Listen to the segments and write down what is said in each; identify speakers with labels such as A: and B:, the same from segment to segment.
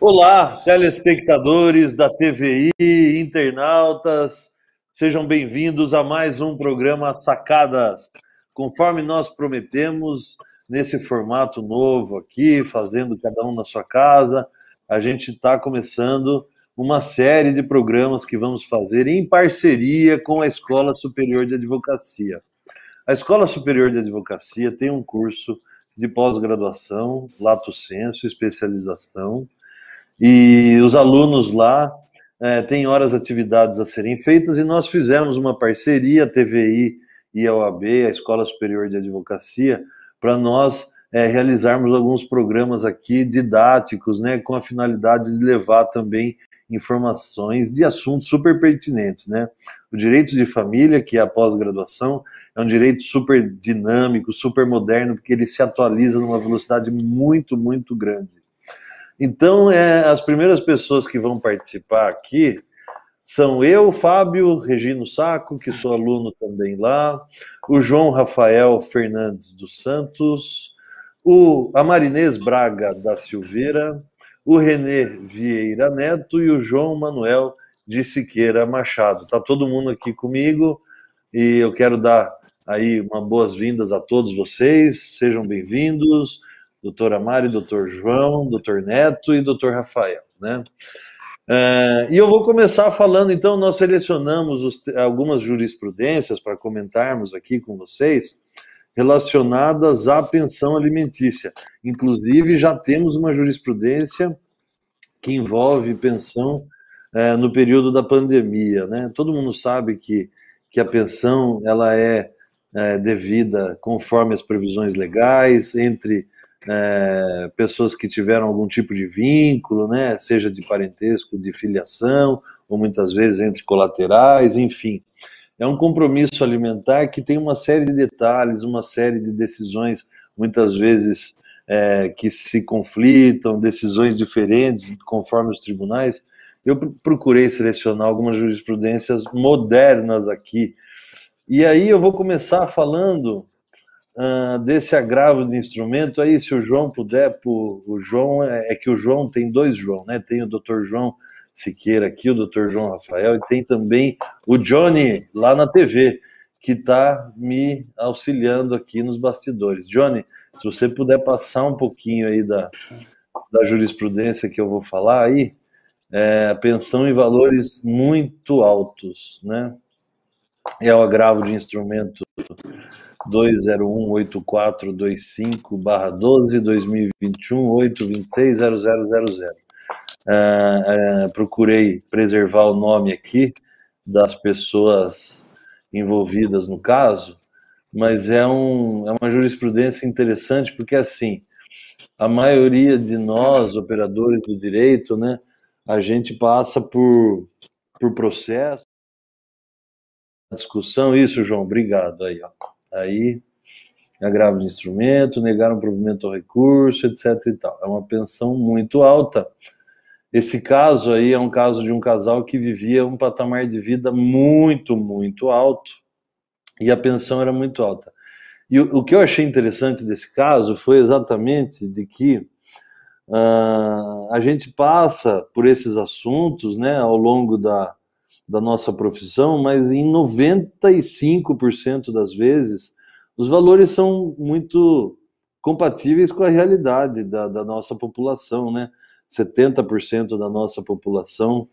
A: Olá, telespectadores da TVI, internautas, sejam bem-vindos a mais um programa Sacadas. Conforme nós prometemos, nesse formato novo aqui, fazendo cada um na sua casa, a gente está começando uma série de programas que vamos fazer em parceria com a Escola Superior de Advocacia. A Escola Superior de Advocacia tem um curso de pós-graduação, lato sensu, especialização, e os alunos lá têm horas atividades a serem feitas, e nós fizemos uma parceria, a TVI e a OAB, a Escola Superior de Advocacia, para nós realizarmos alguns programas aqui didáticos, né, com a finalidade de levar também informações de assuntos super pertinentes, né? O direito de família, que é a pós-graduação, é um direito super dinâmico, super moderno, porque ele se atualiza numa velocidade muito, muito grande. Então, as primeiras pessoas que vão participar aqui são eu, Fábio Regino Sacco, que sou aluno também lá, o João Rafael Fernandes dos Santos, a Marinês Braga da Silveira, o Renê Vieira Neto e o João Manuel de Siqueira Machado. Está todo mundo aqui comigo e eu quero dar aí uma boas-vindas a todos vocês, sejam bem-vindos, doutora Mari, doutor João, doutor Neto e doutor Rafael, né? E eu vou começar falando, então, nós selecionamos algumas jurisprudências para comentarmos aqui com vocês, relacionadas à pensão alimentícia. Inclusive, já temos uma jurisprudência que envolve pensão no período da pandemia, né? Todo mundo sabe que a pensão ela é devida conforme as previsões legais, entre pessoas que tiveram algum tipo de vínculo, né? Seja de parentesco, de filiação, ou muitas vezes entre colaterais, enfim. É um compromisso alimentar que tem uma série de detalhes, uma série de decisões, muitas vezes que se conflitam, decisões diferentes conforme os tribunais. Eu procurei selecionar algumas jurisprudências modernas aqui. E aí eu vou começar falando desse agravo de instrumento. Aí, se o João puder, o João, que o João tem dois João, né? Tem o doutor João Siqueira aqui, o doutor João Rafael, e tem também o Johnny lá na TV, que está me auxiliando aqui nos bastidores. Johnny, se você puder passar um pouquinho aí da jurisprudência que eu vou falar aí, a pensão em valores muito altos, né? É o agravo de instrumento 2018425/12, 2021, 8260000. Procurei preservar o nome aqui das pessoas envolvidas no caso, mas é uma jurisprudência interessante, porque assim, a maioria de nós, operadores do direito, né, a gente passa por processo, discussão, isso, João, obrigado aí, ó. Aí, agravo de instrumento, negaram provimento ao recurso, etc e tal. É uma pensão muito alta. Esse caso aí é um caso de um casal que vivia um patamar de vida muito, muito alto, e a pensão era muito alta. E o que eu achei interessante desse caso foi exatamente de que a gente passa por esses assuntos, né, ao longo da nossa profissão, mas em 95% das vezes os valores são muito compatíveis com a realidade da nossa população, né? 70% da nossa população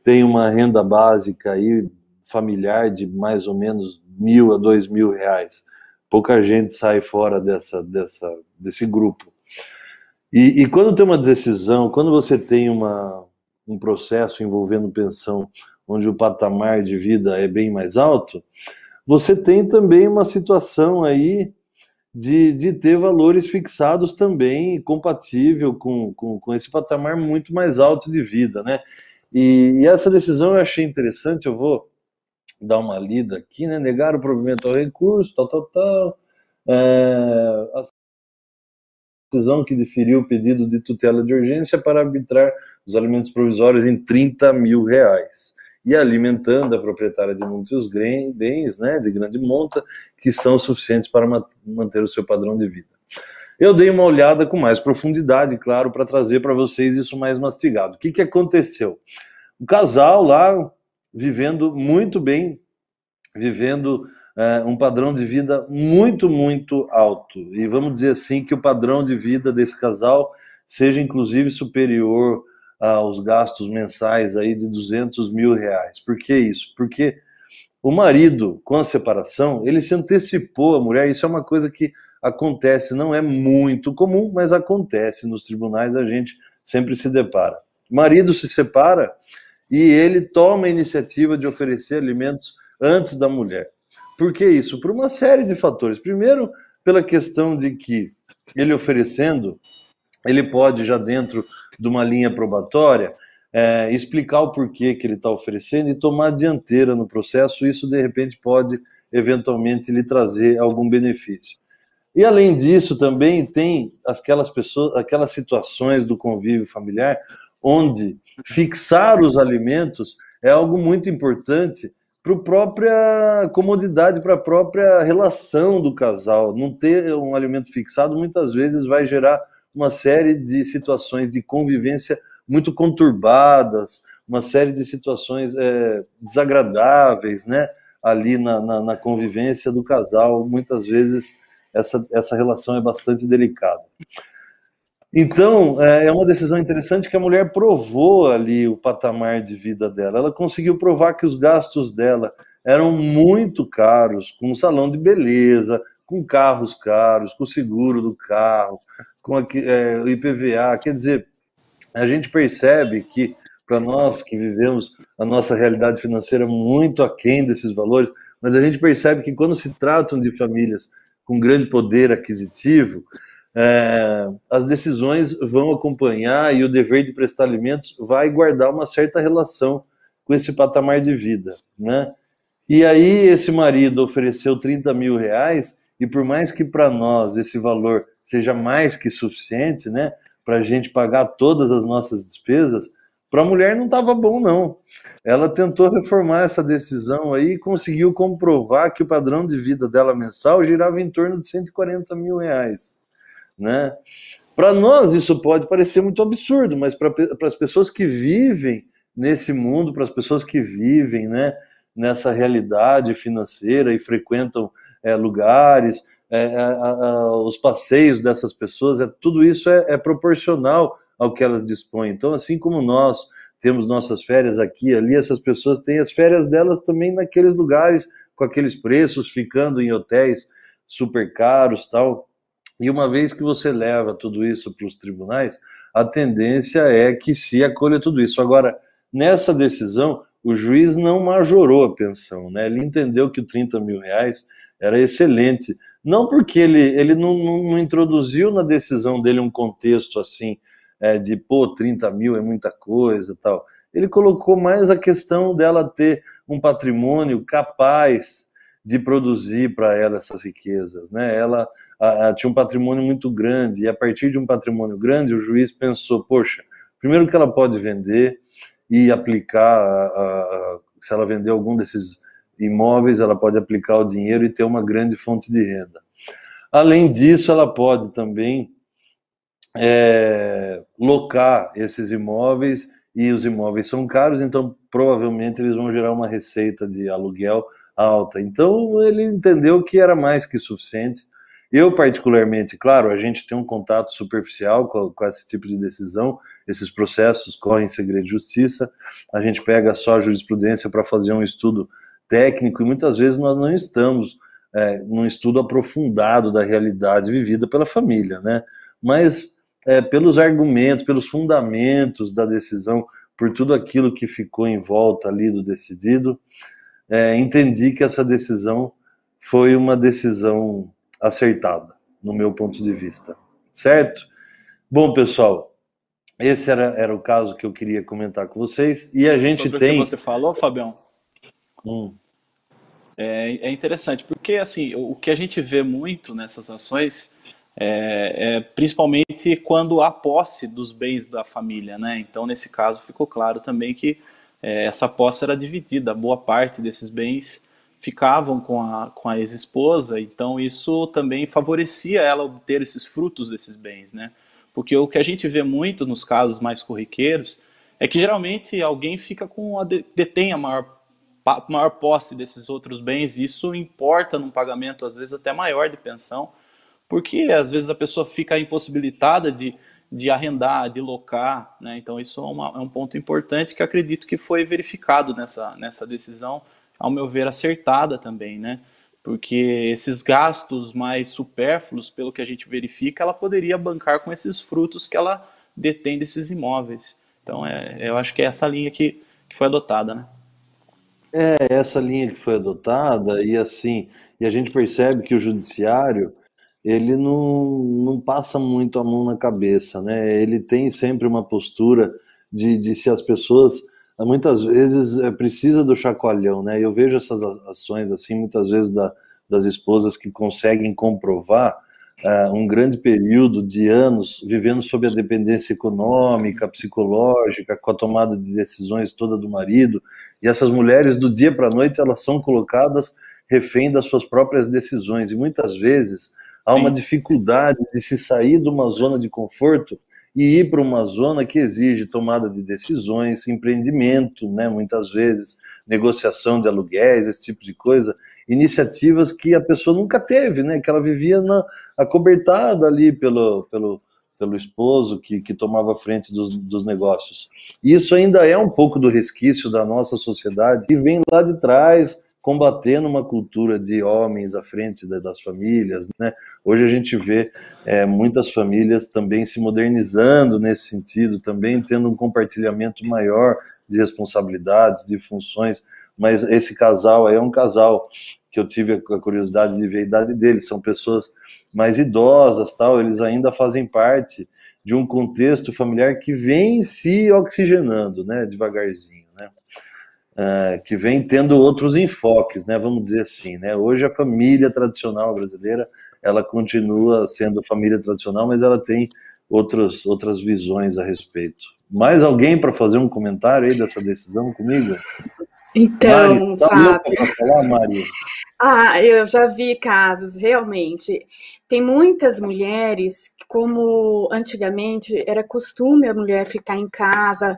A: tem uma renda básica aí, familiar, de mais ou menos R$ 1.000 a R$ 2.000. Pouca gente sai fora desse grupo. E quando tem uma decisão, quando você tem um processo envolvendo pensão, onde o patamar de vida é bem mais alto, você tem também uma situação aí de ter valores fixados também compatível com esse patamar muito mais alto de vida, né? E essa decisão eu achei interessante, eu vou dar uma lida aqui, né? Negar o provimento ao recurso, a decisão que deferiu o pedido de tutela de urgência para arbitrar os alimentos provisórios em R$30 mil, e alimentando a proprietária de muitos bens, né, de grande monta, que são suficientes para manter o seu padrão de vida. Eu dei uma olhada com mais profundidade, claro, para trazer para vocês isso mais mastigado. O que aconteceu? O casal lá vivendo muito bem, vivendo um padrão de vida muito, muito alto. E vamos dizer assim que o padrão de vida desse casal seja inclusive superior aos gastos mensais aí de R$ 200.000. Por que isso? Porque o marido, com a separação, ele se antecipou à mulher. Isso é uma coisa que acontece, não é muito comum, mas acontece nos tribunais, a gente sempre se depara. O marido se separa e ele toma a iniciativa de oferecer alimentos antes da mulher. Por que isso? Por uma série de fatores. Primeiro, pela questão de que ele oferecendo, ele pode, já dentro de uma linha probatória, explicar o porquê que ele está oferecendo e tomar a dianteira no processo. Isso, de repente, pode, eventualmente, lhe trazer algum benefício. E, além disso, também tem aquelas situações do convívio familiar onde fixar os alimentos é algo muito importante para a própria comodidade, para a própria relação do casal. Não ter um alimento fixado muitas vezes vai gerar uma série de situações de convivência muito conturbadas, uma série de situações desagradáveis, né? Ali na convivência do casal, muitas vezes essa relação é bastante delicada. Então, é uma decisão interessante que a mulher provou ali o patamar de vida dela. Ela conseguiu provar que os gastos dela eram muito caros, com um salão de beleza, com carros caros, com o seguro do carro, com o IPVA. Quer dizer, a gente percebe que, para nós que vivemos a nossa realidade financeira muito aquém desses valores, mas a gente percebe que quando se tratam de famílias com grande poder aquisitivo, as decisões vão acompanhar e o dever de prestar alimentos vai guardar uma certa relação com esse patamar de vida, né? E aí esse marido ofereceu R$ 30.000 e por mais que para nós esse valor seja mais que suficiente, né, para a gente pagar todas as nossas despesas, para a mulher não estava bom, não. Ela tentou reformar essa decisão aí e conseguiu comprovar que o padrão de vida dela mensal girava em torno de R$ 140.000, né? Para nós isso pode parecer muito absurdo, mas para as pessoas que vivem nesse mundo, para as pessoas que vivem, né, nessa realidade financeira e frequentam lugares, os passeios dessas pessoas, tudo isso é proporcional ao que elas dispõem. Então, assim como nós temos nossas férias aqui e ali, essas pessoas têm as férias delas também naqueles lugares, com aqueles preços, ficando em hotéis super caros, tal. E uma vez que você leva tudo isso para os tribunais, a tendência é que se acolha tudo isso. Agora, nessa decisão, o juiz não majorou a pensão, né? Ele entendeu que o R$ 30.000 era excelente. Não porque ele não introduziu na decisão dele um contexto assim, de, 30 mil é muita coisa, tal. Ele colocou mais a questão dela ter um patrimônio capaz de produzir para ela essas riquezas, né? Ela tinha um patrimônio muito grande, e a partir de um patrimônio grande, o juiz pensou, poxa, primeiro que ela pode vender e aplicar, se ela vender algum desses imóveis, ela pode aplicar o dinheiro e ter uma grande fonte de renda. Além disso, ela pode também locar esses imóveis, e os imóveis são caros, então provavelmente eles vão gerar uma receita de aluguel alta. Então ele entendeu que era mais que suficiente. Eu particularmente, claro, a gente tem um contato superficial com esse tipo de decisão, esses processos correm em segredo de justiça, a gente pega só a jurisprudência para fazer um estudo técnico e muitas vezes nós não estamos num estudo aprofundado da realidade vivida pela família, né? Mas pelos argumentos, pelos fundamentos da decisão, por tudo aquilo que ficou em volta ali do decidido, entendi que essa decisão foi uma decisão acertada, no meu ponto de vista, certo? Bom, pessoal, esse era o caso que eu queria comentar com vocês, e a gente
B: Sobre o que
A: tem...
B: você falou, Fabião,
A: Hum,
B: é interessante, porque assim, o que a gente vê muito nessas ações principalmente quando há posse dos bens da família, né? Então, nesse caso, ficou claro também que essa posse era dividida, boa parte desses bens ficavam com a ex-esposa, então isso também favorecia ela obter esses frutos desses bens, né? Porque o que a gente vê muito nos casos mais corriqueiros é que geralmente alguém fica detém a maior posse desses outros bens, e isso importa num pagamento às vezes até maior de pensão, porque às vezes a pessoa fica impossibilitada de arrendar, de locar, né? Então isso é um ponto importante que acredito que foi verificado nessa decisão, ao meu ver, acertada também, né? Porque esses gastos mais supérfluos, pelo que a gente verifica, ela poderia bancar com esses frutos que ela detém desses imóveis. Então eu acho que é essa linha que foi adotada, né?
A: É essa linha que foi adotada, e assim, e a gente percebe que o judiciário, ele não passa muito a mão na cabeça, né? Ele tem sempre uma postura de se as pessoas, muitas vezes, precisa do chacoalhão, né? Eu vejo essas ações, assim, muitas vezes das esposas que conseguem comprovar um grande período de anos vivendo sob a dependência econômica, psicológica, com a tomada de decisões toda do marido, e essas mulheres, do dia para a noite, elas são colocadas refém das suas próprias decisões, e muitas vezes há uma
B: Sim.
A: dificuldade de se sair de uma zona de conforto e ir para uma zona que exige tomada de decisões, empreendimento, né, muitas vezes, negociação de aluguéis, esse tipo de coisa, iniciativas que a pessoa nunca teve, né, que ela vivia acobertada ali pelo esposo que tomava frente dos negócios. E isso ainda é um pouco do resquício da nossa sociedade que vem lá de trás, combatendo uma cultura de homens à frente das famílias, né? Hoje a gente vê muitas famílias também se modernizando nesse sentido, também tendo um compartilhamento maior de responsabilidades, de funções, mas esse casal aí é um casal que eu tive a curiosidade de ver a idade deles, são pessoas mais idosas, tal, eles ainda fazem parte de um contexto familiar que vem se oxigenando, né, devagarzinho, né? Que vem tendo outros enfoques, né, vamos dizer assim, né? Hoje a família tradicional brasileira, ela continua sendo família tradicional, mas ela tem outras visões a respeito. Mais alguém para fazer um comentário aí dessa decisão comigo? Mari, você
C: Então,
A: tá louca
C: Fábio,
A: para falar, Mari?
C: eu já vi casos, realmente. Tem muitas mulheres, como antigamente era costume a mulher ficar em casa,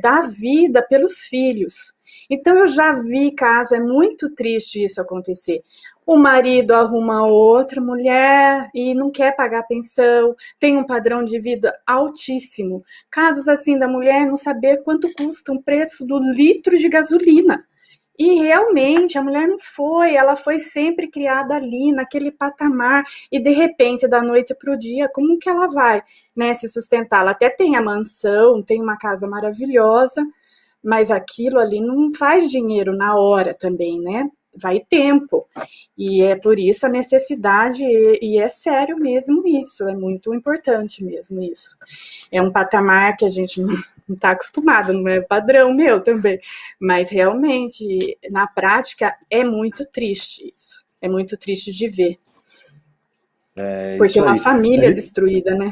C: dar vida pelos filhos. Então, eu já vi casos, é muito triste isso acontecer. O marido arruma outra mulher e não quer pagar pensão, tem um padrão de vida altíssimo. Casos assim da mulher não saber quanto custa um preço do litro de gasolina. E realmente a mulher não foi, ela foi sempre criada ali, naquele patamar, e de repente, da noite para o dia, como que ela vai, né, se sustentar? Ela até tem a mansão, tem uma casa maravilhosa, mas aquilo ali não faz dinheiro na hora também, né? Vai tempo. E é por isso a necessidade, e é sério mesmo isso, é muito importante mesmo isso. É um patamar que a gente não está acostumado, não é padrão meu também. Mas realmente, na prática, é muito triste isso. É muito triste de ver.
A: É
C: Porque
A: isso
C: uma
A: aí.
C: família destruída, né?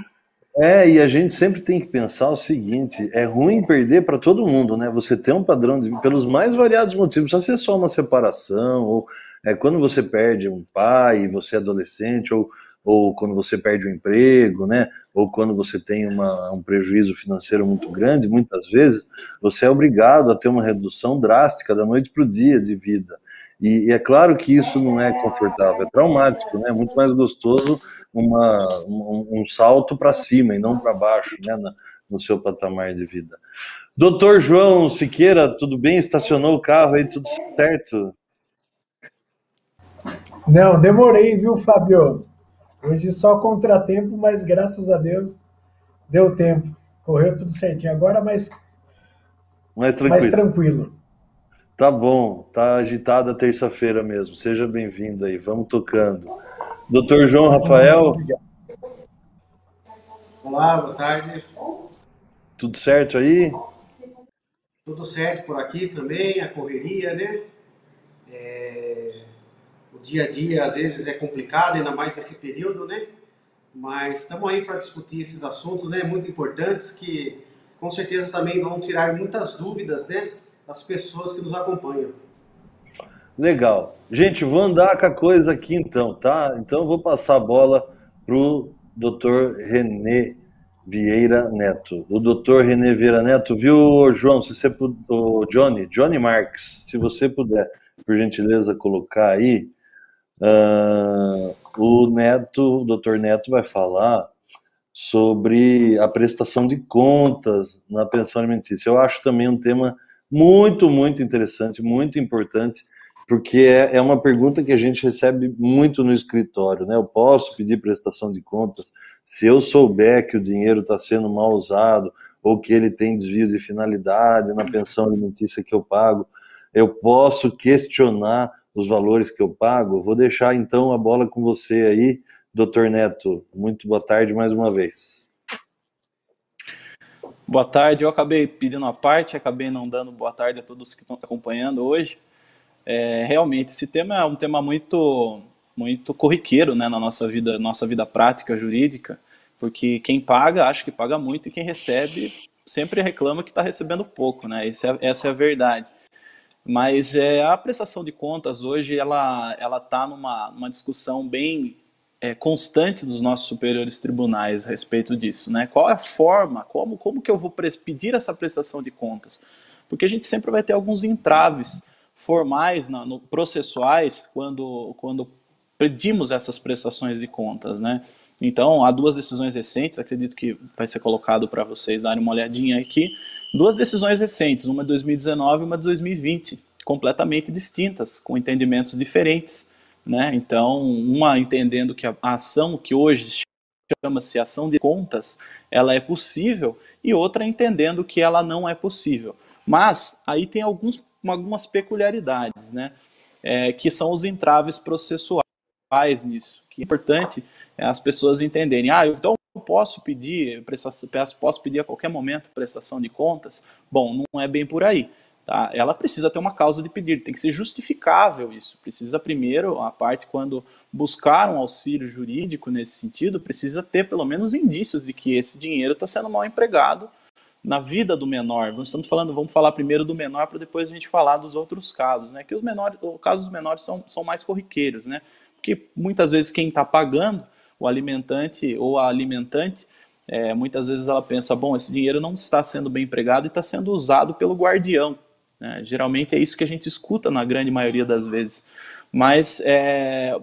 A: E a gente sempre tem que pensar o seguinte: é ruim perder para todo mundo, né? Você tem um padrão de, pelos mais variados motivos, precisa ser só uma separação, ou quando você perde um pai, você é adolescente, ou quando você perde o emprego, né? Ou quando você tem um prejuízo financeiro muito grande, muitas vezes você é obrigado a ter uma redução drástica da noite para o dia de vida. E é claro que isso não é confortável, é traumático, né? É muito mais gostoso um salto para cima e não para baixo, né, no seu patamar de vida. Doutor João Siqueira, tudo bem? Estacionou o carro aí, tudo certo?
D: Não, demorei, viu, Fábio? Hoje só contratempo, mas graças a Deus deu tempo. Correu tudo certinho. Agora
A: Mais
D: mais
A: tranquilo.
D: tranquilo.
A: Tá bom, tá agitada a terça-feira mesmo. Seja bem-vindo aí, vamos tocando. Doutor João Rafael,
E: Olá, boa tarde.
A: tudo certo aí?
E: Tudo certo por aqui também, a correria, né? O dia a dia às vezes é complicado, ainda mais nesse período, né? Mas estamos aí para discutir esses assuntos, né? Muito importantes que com certeza também vão tirar muitas dúvidas, né? Das pessoas que nos acompanham.
A: Legal. Gente, vou andar com a coisa aqui então, tá? Então eu vou passar a bola pro Dr. René Vieira Neto. O Dr. René Vieira Neto, viu, João, se você o Johnny Marques, se você puder, por gentileza, colocar aí, o Neto, o Dr. Neto vai falar sobre a prestação de contas na pensão alimentícia. Eu acho também um tema muito, muito interessante, muito importante, porque é uma pergunta que a gente recebe muito no escritório, né? Eu posso pedir prestação de contas se eu souber que o dinheiro está sendo mal usado ou que ele tem desvio de finalidade na pensão alimentícia que eu pago. Eu posso questionar os valores que eu pago? Vou deixar então a bola com você aí, Dr. Neto. Muito boa tarde mais uma vez.
B: Boa tarde, eu acabei pedindo a parte, acabei não dando boa tarde a todos que estão acompanhando hoje. Realmente, esse tema é um tema muito, muito corriqueiro, né, na nossa vida prática jurídica, porque quem paga acha que paga muito e quem recebe sempre reclama que está recebendo pouco, né? Essa é a verdade. Mas a prestação de contas hoje ela está numa discussão bem constante dos nossos superiores tribunais a respeito disso, né? Qual é a forma, como que eu vou pedir essa prestação de contas? Porque a gente sempre vai ter alguns entraves formais, processuais, quando pedimos essas prestações de contas, né? Então, há duas decisões recentes, acredito que vai ser colocado para vocês darem uma olhadinha aqui, duas decisões recentes, uma de 2019 e uma de 2020, completamente distintas, com entendimentos diferentes, né? Então, uma entendendo que a ação que hoje chama-se ação de contas, ela é possível, e outra entendendo que ela não é possível. Mas aí tem algumas peculiaridades, né? Que são os entraves processuais nisso. Que é importante as pessoas entenderem. Então eu posso pedir a qualquer momento prestação de contas? Bom, não é bem por aí. Tá? Ela precisa ter uma causa de pedir, tem que ser justificável isso. Precisa primeiro, a parte quando buscar um auxílio jurídico nesse sentido, precisa ter pelo menos indícios de que esse dinheiro está sendo mal empregado na vida do menor. Vamos falar primeiro do menor para depois a gente falar dos outros casos, né? Que os casos dos menores são mais corriqueiros, né? Porque muitas vezes quem está pagando, o alimentante ou a alimentante, muitas vezes ela pensa, bom, esse dinheiro não está sendo bem empregado e está sendo usado pelo guardião. Né? Geralmente é isso que a gente escuta na grande maioria das vezes. Mas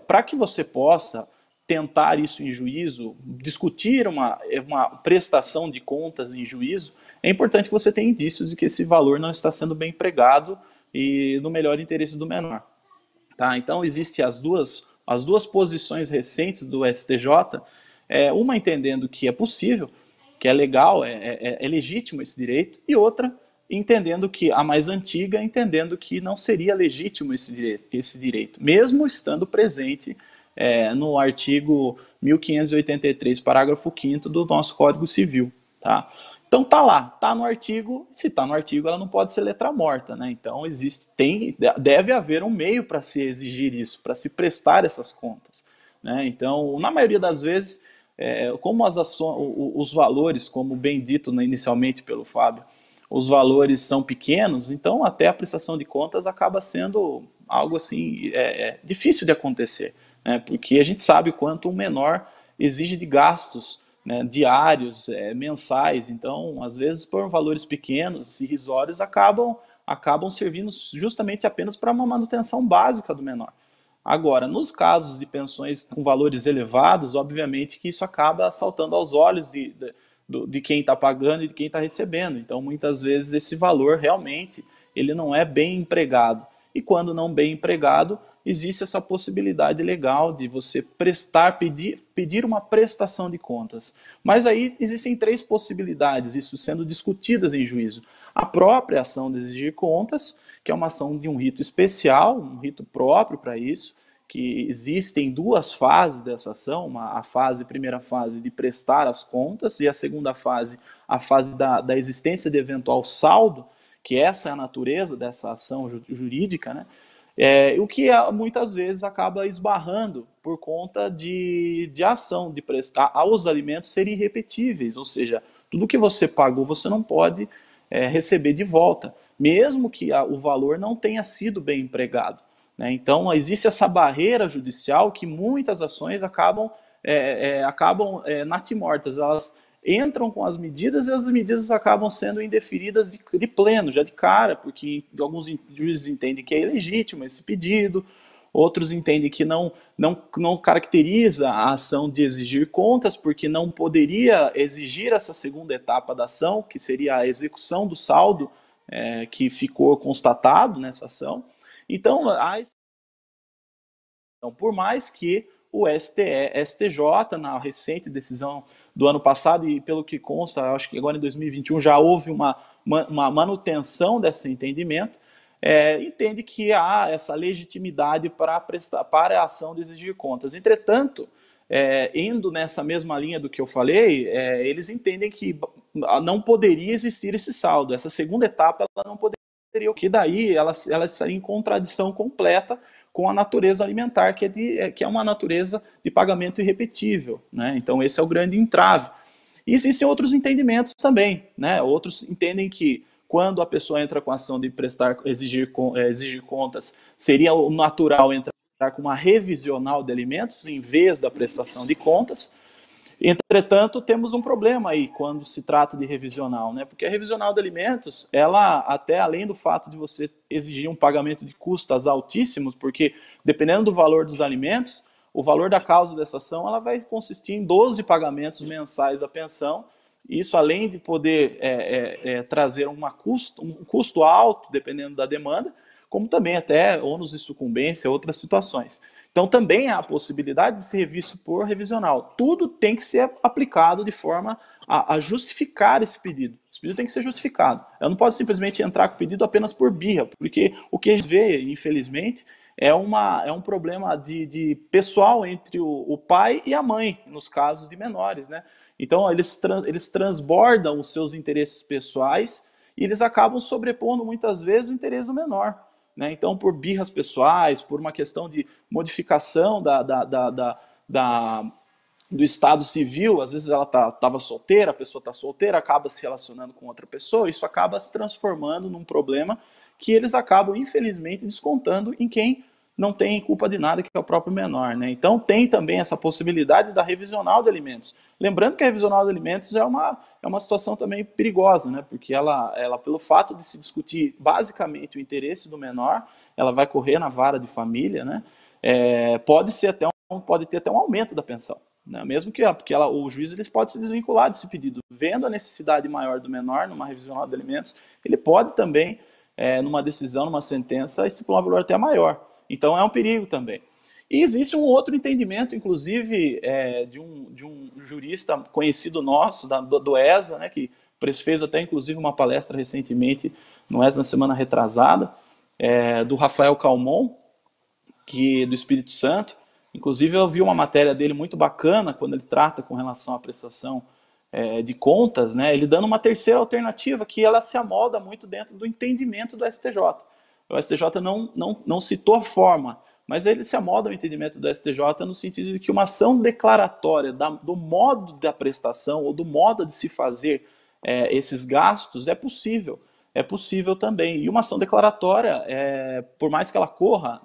B: para que você possa tentar isso em juízo, discutir uma prestação de contas em juízo, é importante que você tenha indícios de que esse valor não está sendo bem empregado e no melhor interesse do menor. Tá? Então, existem as duas posições recentes do STJ, uma entendendo que é possível, que é legal, é legítimo esse direito, e outra entendendo que, a mais antiga, entendendo que não seria legítimo esse direito, mesmo estando presente no artigo 1583, parágrafo 5º do nosso Código Civil. Tá? Então tá lá, tá no artigo, se tá no artigo ela não pode ser letra morta, né? Então deve haver um meio para se exigir isso, para se prestar essas contas, né? Então, na maioria das vezes, como os valores, como bem dito inicialmente pelo Fábio, os valores são pequenos, então até a prestação de contas acaba sendo algo assim difícil de acontecer, né? Porque a gente sabe quanto um menor exige de gastos, né, diários, mensais. Então, às vezes, por valores pequenos, irrisórios, acabam servindo justamente apenas para uma manutenção básica do menor. Agora, nos casos de pensões com valores elevados, obviamente que isso acaba saltando aos olhos de quem está pagando e de quem está recebendo. Então, muitas vezes, esse valor realmente ele não é bem empregado. E quando não bem empregado, existe essa possibilidade legal de você pedir uma prestação de contas. Mas aí existem três possibilidades, isso sendo discutidas em juízo. A própria ação de exigir contas, que é uma ação de um rito especial, um rito próprio para isso, que existem duas fases dessa ação, a primeira fase de prestar as contas, e a segunda fase, a fase da existência de eventual saldo, que essa é a natureza dessa ação jurídica, né? O que muitas vezes acaba esbarrando por conta de ação de prestar aos alimentos serem irrepetíveis, ou seja, tudo que você pagou você não pode receber de volta, mesmo que o valor não tenha sido bem empregado. né? Então, existe essa barreira judicial que muitas ações acabam natimortas, elas entram com as medidas e as medidas acabam sendo indeferidas de pleno, já de cara, porque alguns juízes entendem que é ilegítimo esse pedido, outros entendem que não caracteriza a ação de exigir contas, porque não poderia exigir essa segunda etapa da ação, que seria a execução do saldo que ficou constatado nessa ação. Então, por mais que o STJ, na recente decisão do ano passado, e pelo que consta, acho que agora em 2021 já houve uma manutenção desse entendimento, entende que há essa legitimidade para a ação de exigir contas. Entretanto, indo nessa mesma linha do que eu falei, eles entendem que não poderia existir esse saldo. Essa segunda etapa ela não poderia, que daí ela estaria em contradição completa com a natureza alimentar, que é uma natureza de pagamento irrepetível, né? Então esse é o grande entrave. E existem outros entendimentos também, né? Outros entendem que quando a pessoa entra com a ação de exigir contas, seria o natural entrar com uma revisional de alimentos em vez da prestação de contas. Entretanto, temos um problema aí quando se trata de revisional, né? Porque a revisional de alimentos, ela, até além do fato de você exigir um pagamento de custas altíssimos, porque dependendo do valor dos alimentos, o valor da causa dessa ação ela vai consistir em 12 pagamentos mensais da pensão. Isso, além de poder trazer um custo alto, dependendo da demanda, como também até ônus de sucumbência, outras situações. Então, também há a possibilidade de ser revisto por revisional. Tudo tem que ser aplicado de forma a justificar esse pedido. Esse pedido tem que ser justificado. Eu não posso simplesmente entrar com o pedido apenas por birra, porque o que a gente vê, infelizmente, é um problema de pessoal entre o pai e a mãe, nos casos de menores, né? Então, eles transbordam os seus interesses pessoais e eles acabam sobrepondo, muitas vezes, o interesse do menor. Né? Então, por birras pessoais, por uma questão de modificação do estado civil, às vezes ela estava solteira, a pessoa está solteira, acaba se relacionando com outra pessoa, isso acaba se transformando num problema que eles acabam, infelizmente, descontando em quem não tem culpa de nada, que é o próprio menor. Né? Então, tem também essa possibilidade da revisional de alimentos. Lembrando que a revisional de alimentos é uma situação também perigosa, né? Porque ela, pelo fato de se discutir basicamente o interesse do menor, ela vai correr na vara de família, né? Pode ter até um aumento da pensão. Né? Mesmo que o juiz ele pode se desvincular desse pedido. Vendo a necessidade maior do menor numa revisional de alimentos, ele pode também, numa decisão, numa sentença, estipular um valor até maior. Então é um perigo também. E existe um outro entendimento, inclusive, de um jurista conhecido nosso, do ESA, né, que fez até, inclusive, uma palestra recentemente no ESA, na semana retrasada, do Rafael Calmon, do Espírito Santo. Inclusive, eu vi uma matéria dele muito bacana, quando ele trata com relação à prestação de contas, né, ele dando uma terceira alternativa, que ela se amolda muito dentro do entendimento do STJ. O STJ não citou a forma, mas ele se amolda o entendimento do STJ no sentido de que uma ação declaratória do modo da prestação ou do modo de se fazer esses gastos é possível também. E uma ação declaratória, por mais que ela corra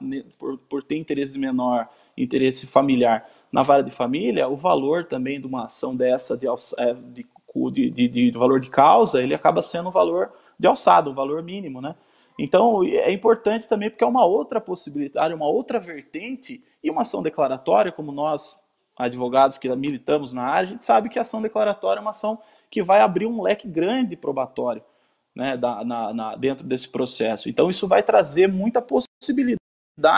B: por ter interesse menor, interesse familiar na vara de família, o valor também de uma ação dessa de valor de causa, ele acaba sendo um valor de alçada, um valor mínimo, né? Então, é importante também porque é uma outra possibilidade, uma outra vertente, e uma ação declaratória, como nós, advogados que militamos na área, a gente sabe que a ação declaratória é uma ação que vai abrir um leque grande probatório, né, dentro desse processo. Então, isso vai trazer muita possibilidade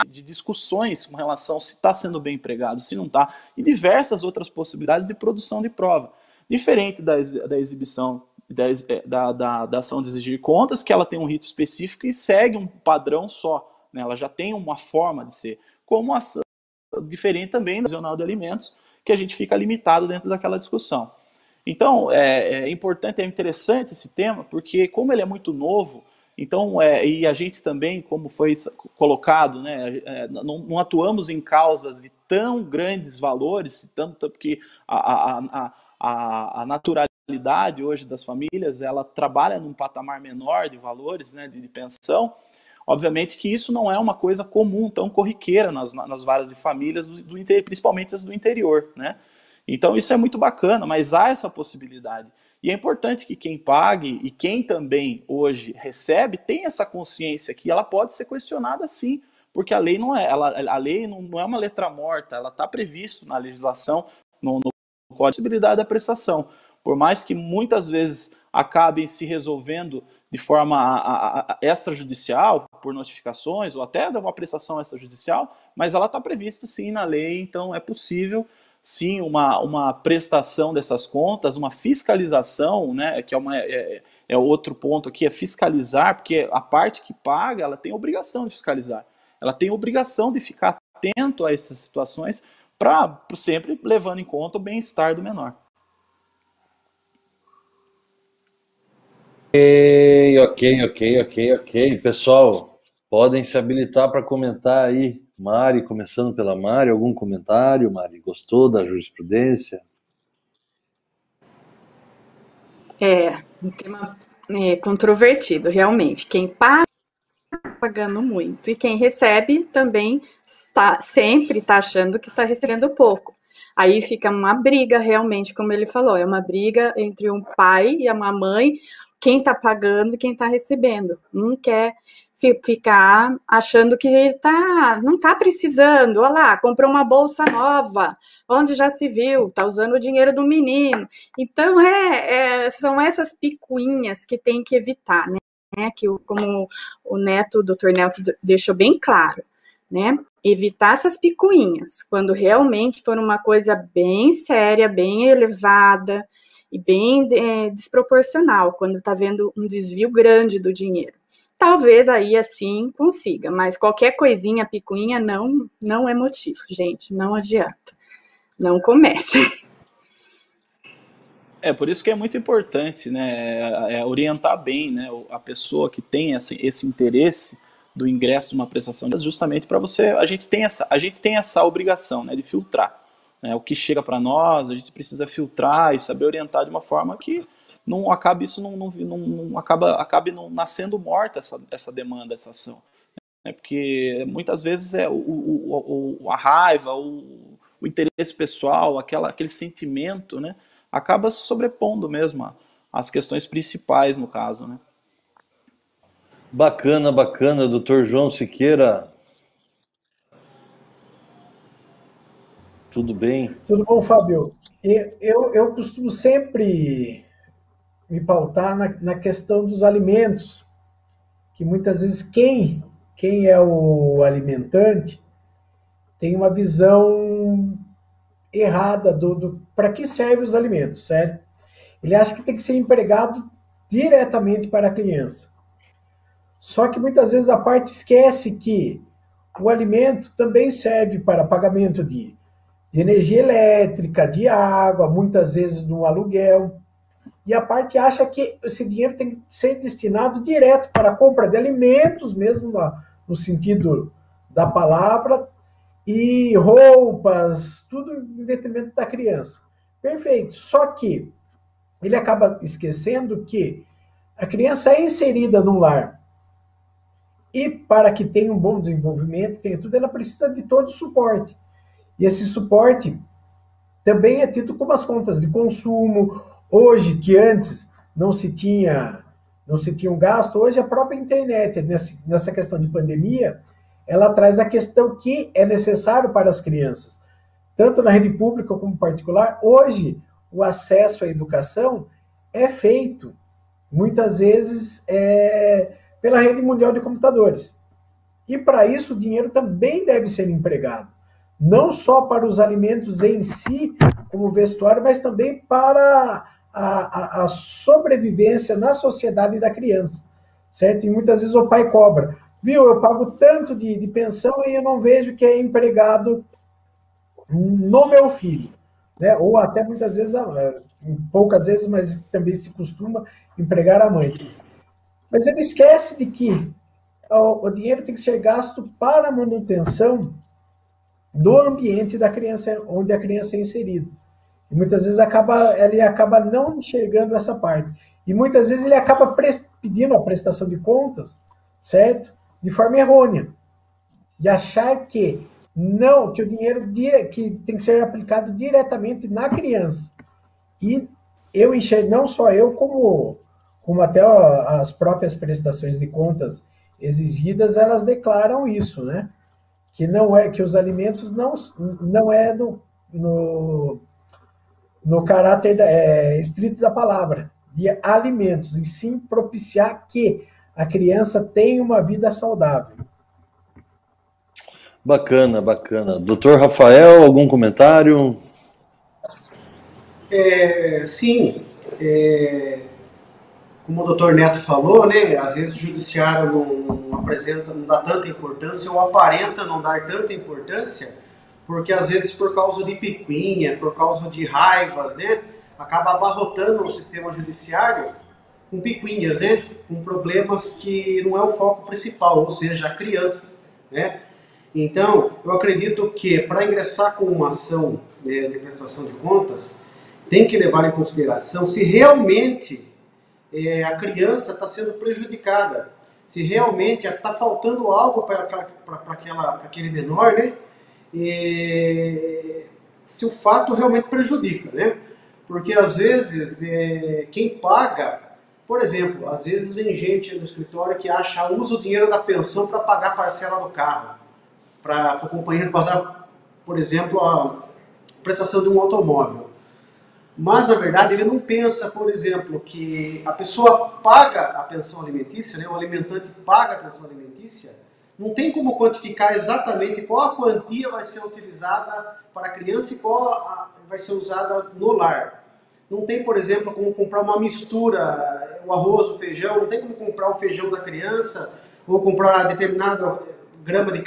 B: de discussões com relação se está sendo bem empregado, se não está, e diversas outras possibilidades de produção de prova. Diferente da exibição da ação de exigir contas, que ela tem um rito específico e segue um padrão só, né? Ela já tem uma forma de ser, como a ação diferente também do Jornal de Alimentos, que a gente fica limitado dentro daquela discussão. Então, é importante, é interessante esse tema, porque como ele é muito novo, então, e a gente também, como foi colocado, né, não atuamos em causas de tão grandes valores, tanto porque a naturalidade hoje das famílias, ela trabalha num patamar menor de valores, né, de pensão. Obviamente que isso não é uma coisa comum, tão corriqueira nas varas de famílias, principalmente as do interior, né? Então isso é muito bacana, mas há essa possibilidade. E é importante que quem pague e quem também hoje recebe tenha essa consciência que ela pode ser questionada sim, porque a lei não é, a lei não é uma letra morta, ela está previsto na legislação, no Código de Possibilidade da Prestação. Por mais que muitas vezes acabem se resolvendo de forma extrajudicial, por notificações, ou até de uma prestação extrajudicial, mas ela está prevista sim na lei, então é possível sim uma prestação dessas contas, uma fiscalização, né, que é outro ponto aqui, é fiscalizar, porque a parte que paga, ela tem a obrigação de fiscalizar, ela tem a obrigação de ficar atento a essas situações, para sempre levando em conta o bem-estar do menor.
A: Ok. Pessoal, podem se habilitar para comentar aí. Mari, começando pela Mari, algum comentário? Mari, gostou da jurisprudência?
C: Um tema controvertido, realmente. Quem paga pagando muito e quem recebe também sempre está achando que está recebendo pouco. Aí fica uma briga realmente, como ele falou, é uma briga entre um pai e uma mãe, quem está pagando e quem está recebendo. Um quer ficar achando que não está precisando, olha lá, comprou uma bolsa nova, onde já se viu, está usando o dinheiro do menino. Então, são essas picuinhas que tem que evitar, né? Que como o Dr. Neto deixou bem claro, né? Evitar essas picuinhas, quando realmente for uma coisa bem séria, bem elevada e bem desproporcional, quando está vendo um desvio grande do dinheiro. Talvez aí assim consiga, mas qualquer coisinha, picuinha, não é motivo, gente, não adianta. Não comece.
B: Por isso que é muito importante, né, orientar bem, né, a pessoa que tem esse interesse do ingresso de uma prestação, justamente para a gente tem essa obrigação, né, de filtrar, né, o que chega para nós, a gente precisa filtrar e saber orientar de uma forma que não acabe não nascendo morta essa demanda, essa ação, né, porque muitas vezes a raiva, o interesse pessoal, aquele sentimento, né, acaba se sobrepondo mesmo às questões principais no caso, né?
A: Bacana, Dr. João Siqueira. Tudo bem?
D: Tudo bom, Fábio? Eu costumo sempre me pautar na questão dos alimentos, que muitas vezes quem é o alimentante tem uma visão errada do para que servem os alimentos, certo? Ele acha que tem que ser empregado diretamente para a criança. Só que muitas vezes a parte esquece que o alimento também serve para pagamento de energia elétrica, de água, muitas vezes do aluguel. E a parte acha que esse dinheiro tem que ser destinado direto para a compra de alimentos, mesmo no sentido da palavra, e roupas, tudo em detrimento da criança. Perfeito. Só que ele acaba esquecendo que a criança é inserida num lar. E para que tenha um bom desenvolvimento, tenha tudo, ela precisa de todo o suporte. E esse suporte também é tido como as contas de consumo. Hoje, que antes não se tinha um gasto, hoje a própria internet, nessa questão de pandemia, ela traz a questão que é necessário para as crianças, tanto na rede pública como particular. Hoje, o acesso à educação é feito, muitas vezes, pela rede mundial de computadores. E para isso, o dinheiro também deve ser empregado. Não só para os alimentos em si, como vestuário, mas também para a sobrevivência na sociedade da criança, certo? E muitas vezes o pai cobra. Viu, eu pago tanto de pensão e eu não vejo que é empregado no meu filho, né? Ou até muitas vezes, poucas vezes, mas também se costuma empregar a mãe. Mas ele esquece de que o dinheiro tem que ser gasto para a manutenção do ambiente da criança, onde a criança é inserida. E muitas vezes ele acaba não enxergando essa parte. E muitas vezes ele acaba pedindo a prestação de contas, certo? de forma errônea. De achar que não, que o dinheiro que tem que ser aplicado diretamente na criança. E eu enxergo, não só eu, como até as próprias prestações de contas exigidas, elas declaram isso, né? Que não é, que os alimentos não é no caráter estrito da palavra, de alimentos, e sim propiciar que a criança tenha uma vida saudável.
A: Bacana, bacana. Doutor Rafael, algum comentário?
E: Sim, como o doutor Neto falou, né, às vezes o judiciário não apresenta, não dá tanta importância, ou aparenta não dar tanta importância, porque às vezes por causa de picuinha, por causa de raivas, né, acaba abarrotando o sistema judiciário com picuinhas, né, com problemas que não é o foco principal, ou seja, a criança, né. Então, eu acredito que para ingressar com uma ação de prestação de contas, tem que levar em consideração se realmente a criança está sendo prejudicada, se realmente está faltando algo para aquele menor, né? Se o fato realmente prejudica, né? Porque às vezes quem paga, por exemplo, às vezes vem gente no escritório que usa o dinheiro da pensão para pagar a parcela do carro, para o companheiro passar, por exemplo, a prestação de um automóvel. Mas, na verdade, ele não pensa, por exemplo, que a pessoa paga a pensão alimentícia, né? O alimentante paga a pensão alimentícia, não tem como quantificar exatamente qual a quantia vai ser utilizada para a criança e qual vai ser usada no lar. Não tem, por exemplo, como comprar uma mistura, o arroz, o feijão, não tem como comprar o feijão da criança ou comprar determinado grama de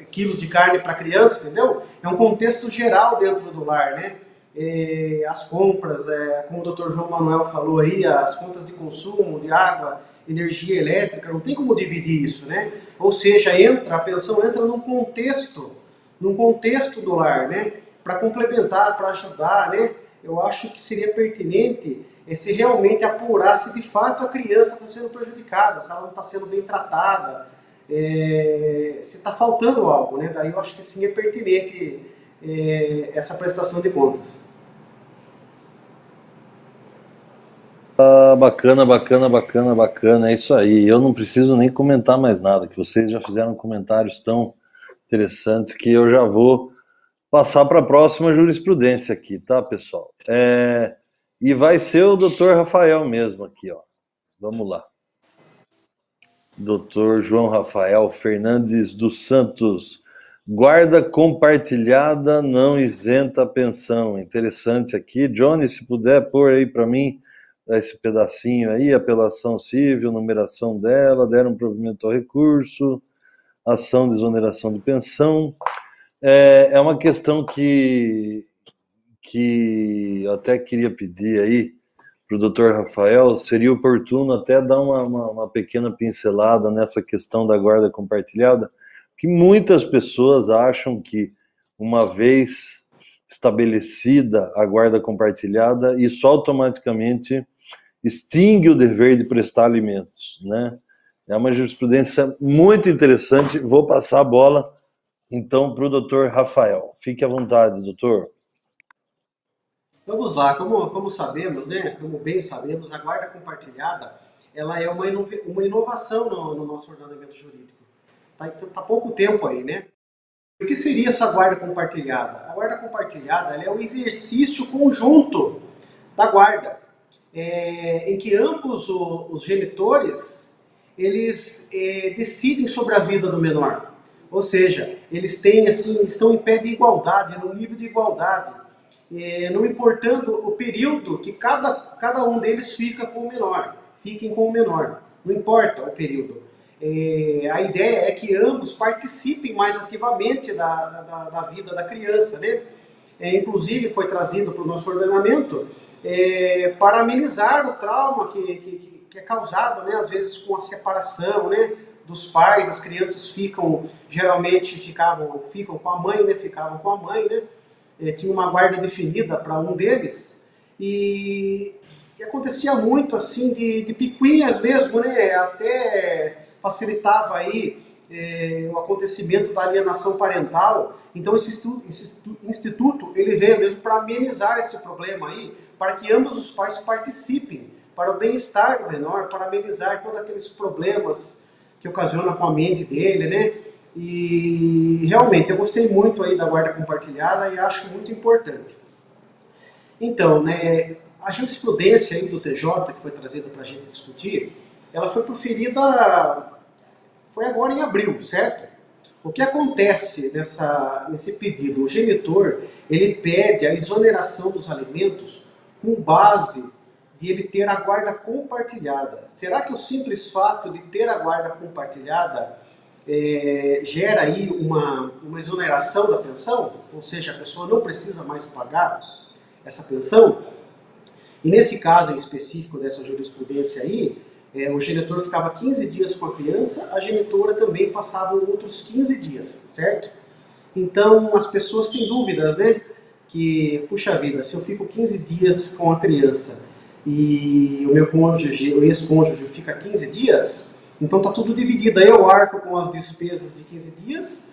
E: quilos de carne para a criança, entendeu? É um contexto geral dentro do lar, né? As compras, como o Dr. João Manuel falou aí, as contas de consumo, de água, energia elétrica, não tem como dividir isso, né? Ou seja, a pensão entra num contexto do lar, né? Para complementar, para ajudar, né? Eu acho que seria pertinente se realmente apurar se de fato a criança está sendo prejudicada, se ela não está sendo bem tratada, se está faltando algo, né? Daí eu acho que sim é pertinente essa prestação de contas.
A: Bacana, bacana, bacana, bacana, é isso aí. Eu não preciso nem comentar mais nada, que vocês já fizeram comentários tão interessantes que eu já vou passar para a próxima jurisprudência aqui, tá, pessoal? E vai ser o doutor Rafael mesmo aqui, ó. Vamos lá. Doutor João Rafael Fernandes dos Santos. Guarda compartilhada não isenta a pensão. Interessante aqui. Johnny, se puder pôr aí para mim esse pedacinho aí, apelação civil, numeração dela, deram provimento ao recurso, ação de exoneração de pensão. É uma questão que eu até queria pedir aí para o doutor Rafael, seria oportuno até dar uma pequena pincelada nessa questão da guarda compartilhada, que muitas pessoas acham que, uma vez estabelecida a guarda compartilhada, isso automaticamente extingue o dever de prestar alimentos, né? É uma jurisprudência muito interessante. Vou passar a bola, então, para o doutor Rafael. Fique à vontade, doutor.
E: Vamos lá, como sabemos, né? Como bem sabemos, a guarda compartilhada ela é uma inovação no nosso ordenamento jurídico. Tá pouco tempo aí, né? O que seria essa guarda compartilhada? A guarda compartilhada ela é o exercício conjunto da guarda, em que ambos os genitores eles decidem sobre a vida do menor. Ou seja, eles estão em pé de igualdade, no nível de igualdade, não importando o período que cada um deles fiquem com o menor, não importa o período. A ideia é que ambos participem mais ativamente da vida da criança, né? Inclusive foi trazido para o nosso ordenamento para amenizar o trauma que é causado, né? Às vezes com a separação, né? Dos pais, as crianças geralmente ficam com a mãe, né? Ficavam com a mãe, né? Tinha uma guarda definida para um deles e acontecia muito assim de picuinhas mesmo, né? Até facilitava aí o acontecimento da alienação parental. Então esse instituto ele veio mesmo para amenizar esse problema aí, para que ambos os pais participem, para o bem-estar do menor, para amenizar todos aqueles problemas que ocasiona com a mente dele, né? E realmente eu gostei muito aí da guarda compartilhada e acho muito importante. Então, né, a jurisprudência aí do TJ, que foi trazida para a gente discutir, ela foi proferida, foi agora em abril, certo? O que acontece nesse pedido? O genitor, ele pede a exoneração dos alimentos com base de ele ter a guarda compartilhada. Será que o simples fato de ter a guarda compartilhada gera aí uma exoneração da pensão? Ou seja, a pessoa não precisa mais pagar essa pensão? E nesse caso em específico dessa jurisprudência aí, o genitor ficava 15 dias com a criança, a genitora também passava outros 15 dias, certo? Então as pessoas têm dúvidas, né? Que, puxa vida, se eu fico 15 dias com a criança e o meu cônjuge, o ex-cônjuge fica 15 dias, então tá tudo dividido. Aí eu arco com as despesas de 15 dias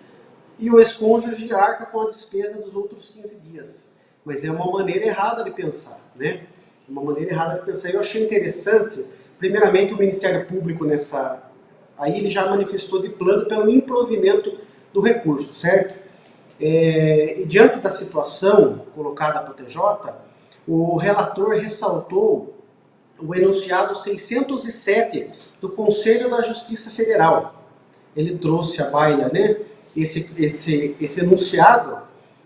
E: e o ex-cônjuge arca com a despesa dos outros 15 dias. Mas é uma maneira errada de pensar, né? Uma maneira errada de pensar. Eu achei interessante, primeiramente, o Ministério Público aí ele já manifestou de plano pelo improvimento do recurso, certo? E diante da situação colocada para o TJ, o relator ressaltou o enunciado 607 do Conselho da Justiça Federal. Ele trouxe à baila, né, esse enunciado,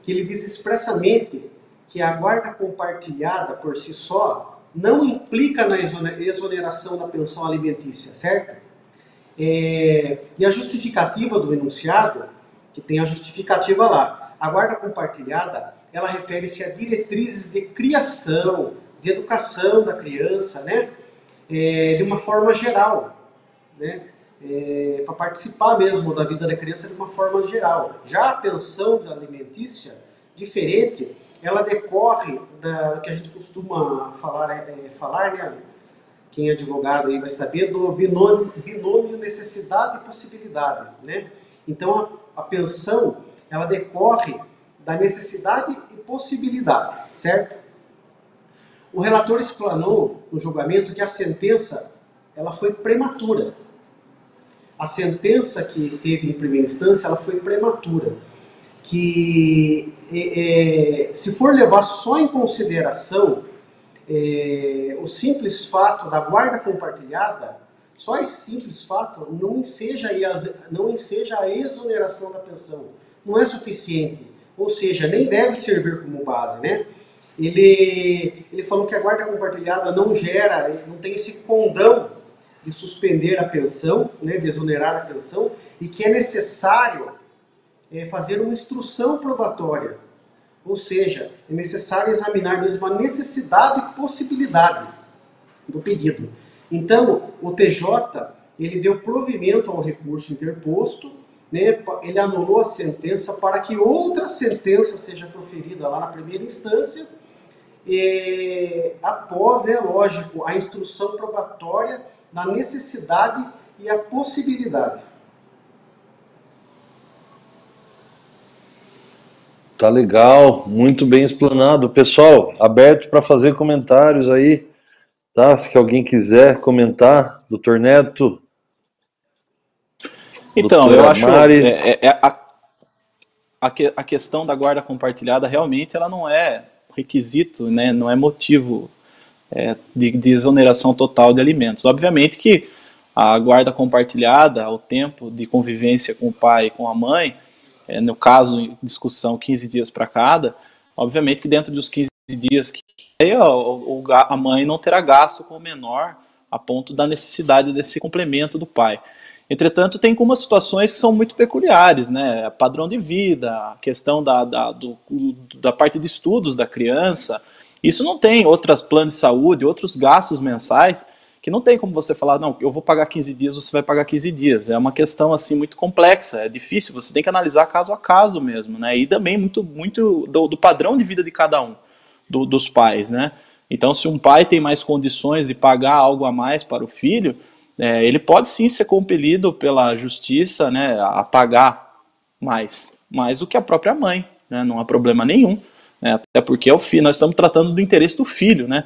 E: que ele diz expressamente que a guarda compartilhada por si só não implica na exoneração da pensão alimentícia, certo? E a justificativa do enunciado, que tem a justificativa lá, a guarda compartilhada, ela refere-se a diretrizes de criação, de educação da criança, né? De uma forma geral, né? Para participar mesmo da vida da criança de uma forma geral. Já a pensão alimentícia, diferente, ela decorre do que a gente costuma falar, né? Quem é advogado aí vai saber, do binômio necessidade e possibilidade, né? Então a pensão, ela decorre da necessidade e possibilidade, certo? O relator explanou no julgamento que a sentença ela foi prematura. A sentença que teve em primeira instância ela foi prematura. Que se for levar só em consideração o simples fato da guarda compartilhada, só esse simples fato não enseja a exoneração da pensão. Não é suficiente. Ou seja, nem deve servir como base, né? Ele falou que a guarda compartilhada não tem esse condão de suspender a pensão, né, de exonerar a pensão, e que é necessário fazer uma instrução probatória. Ou seja, é necessário examinar mesmo a necessidade e possibilidade do pedido. Então, o TJ, ele deu provimento ao recurso interposto, né, ele anulou a sentença para que outra sentença seja proferida lá na primeira instância, após, lógico, a instrução probatória da necessidade e a possibilidade.
A: Tá legal, muito bem explanado. Pessoal, aberto para fazer comentários aí, tá? Se alguém quiser comentar, doutor Neto.
B: Então, eu acho a questão da guarda compartilhada realmente ela não é requisito, né, não é motivo de exoneração total de alimentos. Obviamente que a guarda compartilhada, o tempo de convivência com o pai e com a mãe, no caso em discussão 15 dias para cada, obviamente que dentro dos 15 dias a mãe não terá gasto com o menor a ponto da necessidade desse complemento do pai. Entretanto, tem algumas situações que são muito peculiares, né? Padrão de vida, a questão da parte de estudos da criança. Isso não tem outros planos de saúde, outros gastos mensais, que não tem como você falar, não, eu vou pagar 15 dias, você vai pagar 15 dias. É uma questão assim muito complexa, é difícil, você tem que analisar caso a caso mesmo, né? E também muito do padrão de vida de cada um, dos pais, né? Então, se um pai tem mais condições de pagar algo a mais para o filho, ele pode sim ser compelido pela justiça, né, a pagar mais do que a própria mãe, né, não há problema nenhum, né, até porque nós estamos tratando do interesse do filho, né,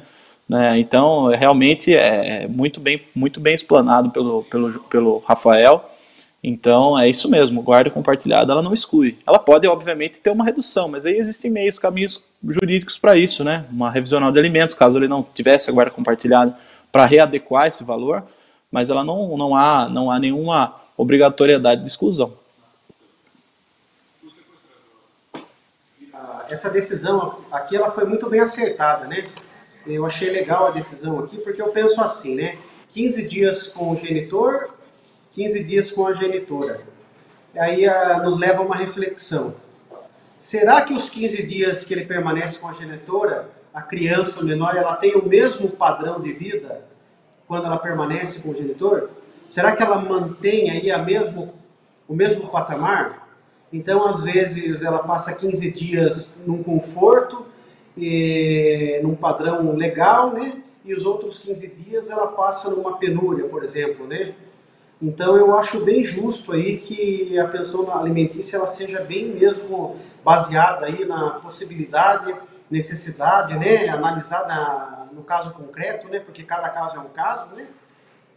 B: então realmente é muito bem explanado pelo Rafael. Então é isso mesmo, guarda compartilhada ela não exclui. Ela pode obviamente ter uma redução, mas aí existem caminhos jurídicos para isso, né, uma revisional de alimentos, caso ele não tivesse a guarda compartilhada, para readequar esse valor, mas ela não há nenhuma obrigatoriedade de exclusão.
E: Essa decisão aqui ela foi muito bem acertada, né? Eu achei legal a decisão aqui, porque eu penso assim, né? 15 dias com o genitor, 15 dias com a genitora. Aí nos leva a uma reflexão. Será que os 15 dias que ele permanece com a genitora, a criança menor, ela tem o mesmo padrão de vida quando ela permanece com o genitor? Será que ela mantém aí o mesmo patamar? Então, às vezes, ela passa 15 dias num conforto, num padrão legal, né? E os outros 15 dias ela passa numa penúria, por exemplo, né? Então, eu acho bem justo aí que a pensão alimentícia ela seja bem mesmo baseada aí na possibilidade, necessidade, né? Analisada no caso concreto, né? Porque cada caso é um caso, né?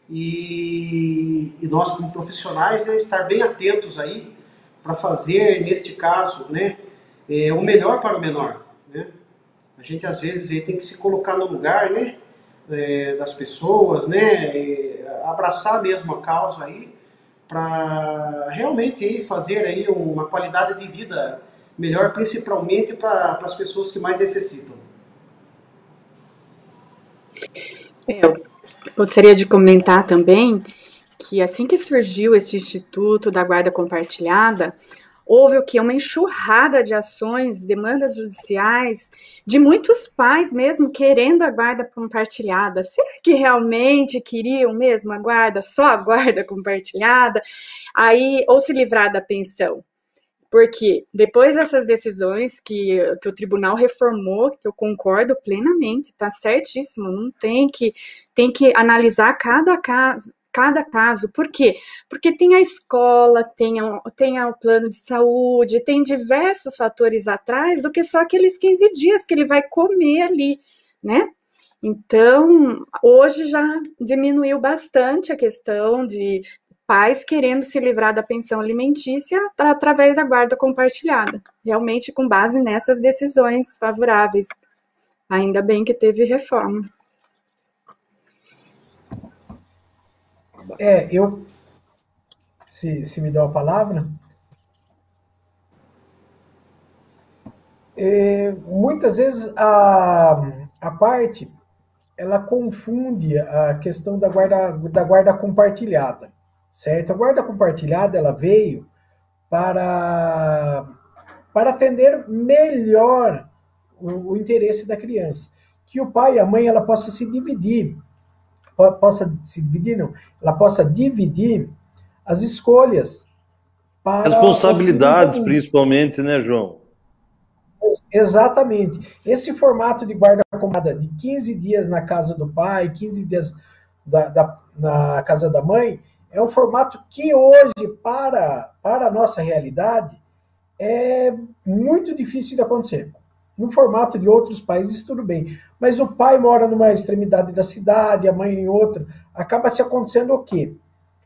E: E nós, como profissionais, estar bem atentos aí para fazer, neste caso, né, o melhor para o menor, né? A gente, às vezes, tem que se colocar no lugar, né, das pessoas, né, abraçar mesmo a causa aí, para realmente fazer aí uma qualidade de vida melhor, principalmente para as pessoas que mais necessitam.
C: Eu gostaria de comentar também que assim que surgiu esse Instituto da Guarda Compartilhada, houve o que? Uma enxurrada de ações, demandas judiciais, de muitos pais mesmo querendo a guarda compartilhada. Será que realmente queriam mesmo a guarda, só a guarda compartilhada? Aí, ou se livrar da pensão? Porque depois dessas decisões que o tribunal reformou, que eu concordo plenamente, está certíssimo, não tem que analisar cada caso. Por quê? Porque tem a escola, tem o plano de saúde, tem diversos fatores atrás do que só aqueles 15 dias que ele vai comer ali, né? Então, hoje já diminuiu bastante a questão de pais querendo se livrar da pensão alimentícia através da guarda compartilhada, realmente com base nessas decisões favoráveis. Ainda bem que teve reforma.
D: Se me dá a palavra, muitas vezes a parte, ela confunde a questão da guarda compartilhada, certo? A guarda compartilhada, ela veio para atender melhor o interesse da criança, que o pai e a mãe, ela possa dividir as escolhas para
A: responsabilidades, principalmente, né, João?
D: Exatamente. Esse formato de guarda compartilhada de 15 dias na casa do pai, 15 dias na casa da mãe, é um formato que hoje, para a nossa realidade, é muito difícil de acontecer. No formato de outros países, tudo bem. Mas o pai mora numa extremidade da cidade, a mãe em outra. Acaba se acontecendo o quê?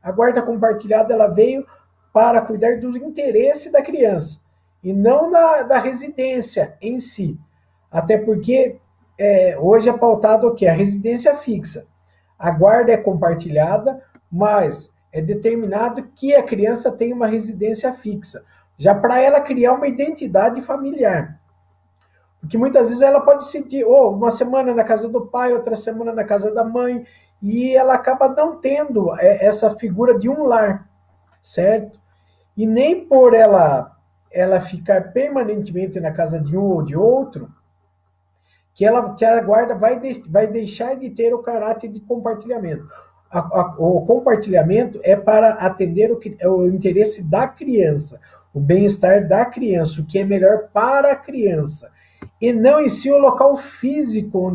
D: A guarda compartilhada ela veio para cuidar do interesse da criança e não da residência em si. Até porque hoje é pautado o quê? A residência fixa. A guarda é compartilhada, mas é determinado que a criança tenha uma residência fixa, já para ela criar uma identidade familiar. Porque muitas vezes ela pode sentir uma semana na casa do pai, outra semana na casa da mãe, e ela acaba não tendo essa figura de um lar, certo? E nem por ela ficar permanentemente na casa de um ou de outro, que a guarda vai deixar de ter o caráter de compartilhamento. O compartilhamento é para atender o interesse da criança, o bem-estar da criança, o que é melhor para a criança, e não em si o local físico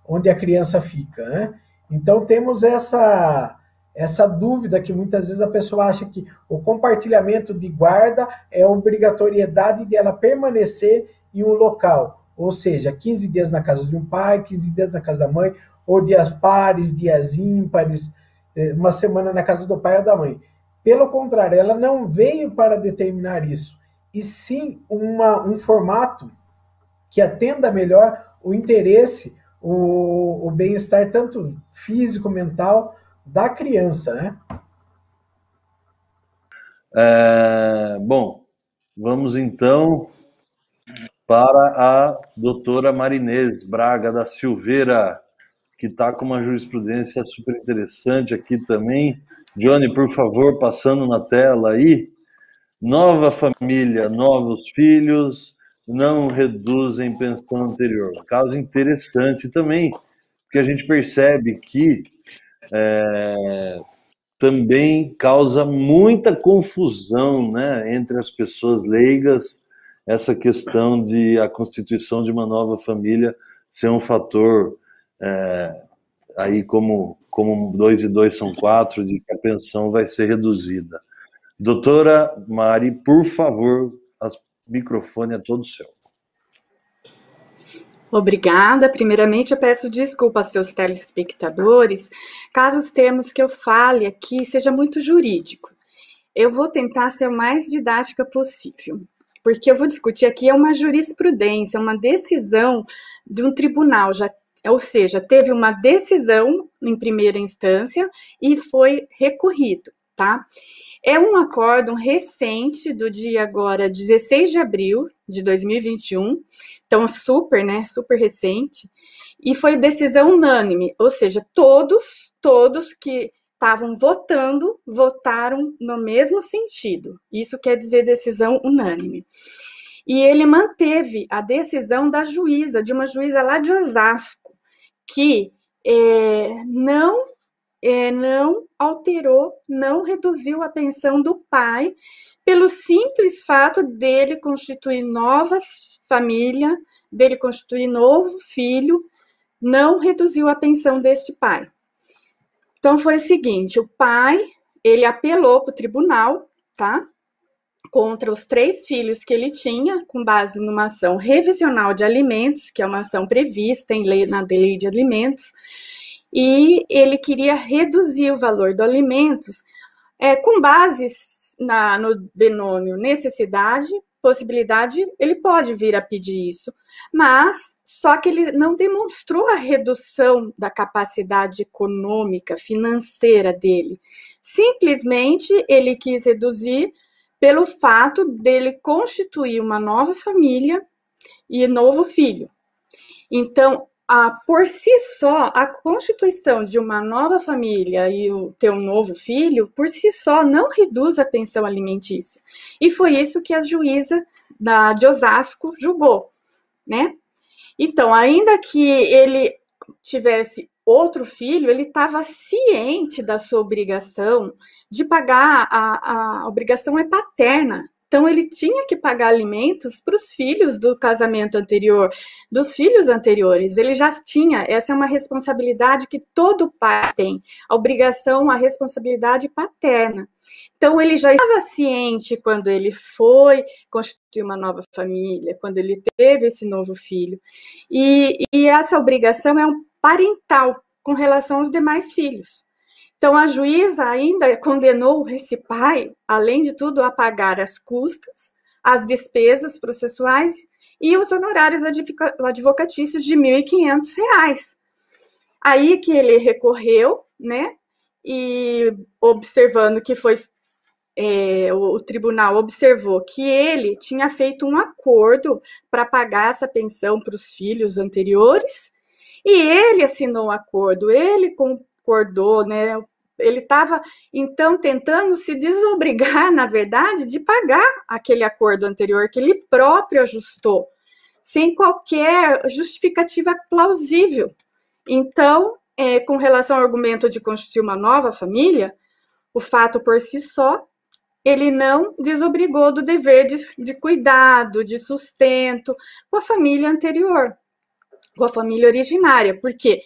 D: onde a criança fica, né? Então temos essa essa dúvida que muitas vezes a pessoa acha que o compartilhamento de guarda é obrigatoriedade de ela permanecer em um local, ou seja, 15 dias na casa de um pai, 15 dias na casa da mãe, ou dias pares, dias ímpares, uma semana na casa do pai ou da mãe. Pelo contrário, ela não veio para determinar isso, e sim um formato que atenda melhor o interesse, o bem-estar tanto físico, mental da criança, né?
A: Bom, vamos então para a doutora Marinês Braga da Silveira, que está com uma jurisprudência super interessante aqui também. Johnny, por favor, passando na tela aí. Nova família, novos filhos, não reduzem pensão anterior. Caso interessante também, porque a gente percebe que também causa muita confusão, né, entre as pessoas leigas, essa questão de a constituição de uma nova família ser um fator, aí como 2 e 2 são 4, de que a pensão vai ser reduzida. Doutora Mari, por favor, o microfone é todo seu.
C: Obrigada. Primeiramente, eu peço desculpa aos seus telespectadores, caso os termos que eu fale aqui seja muito jurídico. Eu vou tentar ser o mais didática possível, porque eu vou discutir aqui uma jurisprudência, uma decisão de um tribunal, ou seja, teve uma decisão em primeira instância e foi recorrido, tá? É um acórdão recente do dia agora 16 de abril de 2021, então super, né, super recente, e foi decisão unânime, ou seja, todos que estavam votando, votaram no mesmo sentido, isso quer dizer decisão unânime. E ele manteve a decisão da juíza, de uma juíza lá de Osasco, que não alterou, não reduziu a pensão do pai, pelo simples fato dele constituir nova família, dele constituir novo filho, não reduziu a pensão deste pai. Então foi o seguinte, o pai, ele apelou para o tribunal, tá? Contra os 3 filhos que ele tinha, com base numa ação revisional de alimentos, que é uma ação prevista na lei de alimentos, e ele queria reduzir o valor do alimentos com base no binômio necessidade, possibilidade, ele pode vir a pedir isso, mas só que ele não demonstrou a redução da capacidade econômica, financeira dele. Simplesmente ele quis reduzir pelo fato dele constituir uma nova família e novo filho. Então, por si só, a constituição de uma nova família e ter um novo filho, por si só, não reduz a pensão alimentícia. E foi isso que a juíza de Osasco julgou, né? Então, ainda que ele tivesse outro filho, ele estava ciente da sua obrigação de pagar, a obrigação é paterna. Então, ele tinha que pagar alimentos para os filhos do casamento anterior, dos filhos anteriores. Ele já tinha, essa é uma responsabilidade que todo pai tem, a obrigação, a responsabilidade paterna. Então, ele já estava ciente quando ele foi constituir uma nova família, quando ele teve esse novo filho. E essa obrigação é um parental com relação aos demais filhos. Então, a juíza ainda condenou esse pai, além de tudo, a pagar as custas, as despesas processuais e os honorários advocatícios de R$ 1.500. Aí que ele recorreu, né? E observando que foi... o tribunal observou que ele tinha feito um acordo para pagar essa pensão para os filhos anteriores, e ele assinou o acordo, ele concordou, né? Ele estava, então, tentando se desobrigar, na verdade, de pagar aquele acordo anterior que ele próprio ajustou, sem qualquer justificativa plausível. Então, com relação ao argumento de constituir uma nova família, o fato por si só, ele não desobrigou do dever de cuidado, de sustento com a família anterior, com a família originária, porque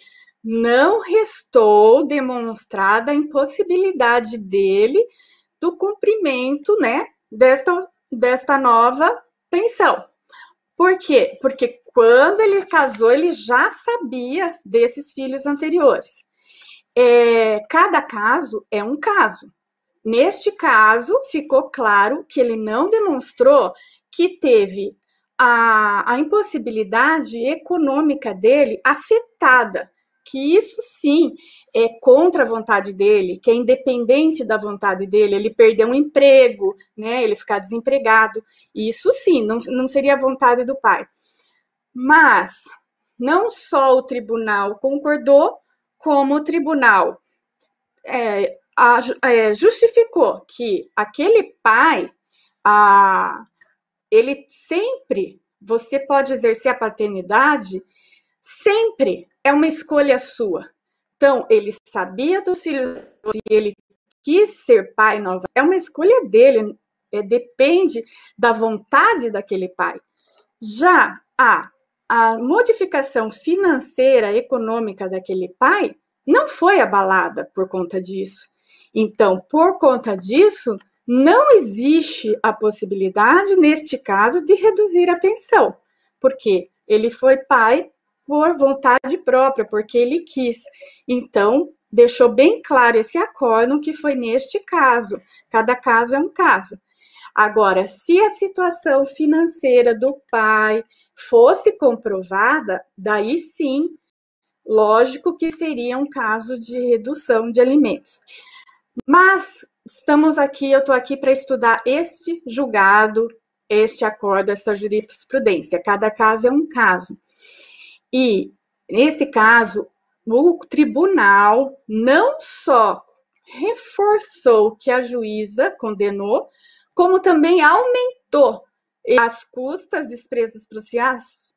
C: não restou demonstrada a impossibilidade dele do cumprimento, né, desta nova pensão. Por quê? Porque quando ele casou, ele já sabia desses filhos anteriores. Cada caso é um caso. Neste caso, ficou claro que ele não demonstrou que teve a impossibilidade econômica dele afetada, que isso sim é contra a vontade dele, que é independente da vontade dele, ele perder um emprego, né, ele ficar desempregado, isso sim, não seria a vontade do pai. Mas não só o tribunal concordou, como o tribunal justificou que aquele pai, ele sempre, você pode exercer a paternidade, sempre é uma escolha sua. Então, ele sabia dos filhos e ele quis ser pai novamente, é uma escolha dele, depende da vontade daquele pai. Já a modificação financeira, econômica daquele pai não foi abalada por conta disso. Então, por conta disso, não existe a possibilidade, neste caso, de reduzir a pensão, porque ele foi pai por vontade própria, porque ele quis. Então, deixou bem claro esse acordo que foi neste caso. Cada caso é um caso. Agora, se a situação financeira do pai fosse comprovada, daí sim, lógico que seria um caso de redução de alimentos. Mas estamos aqui, eu estou aqui para estudar este julgado, este acordo, essa jurisprudência. Cada caso é um caso. E, nesse caso, o tribunal não só reforçou o que a juíza condenou, como também aumentou as custas, despesas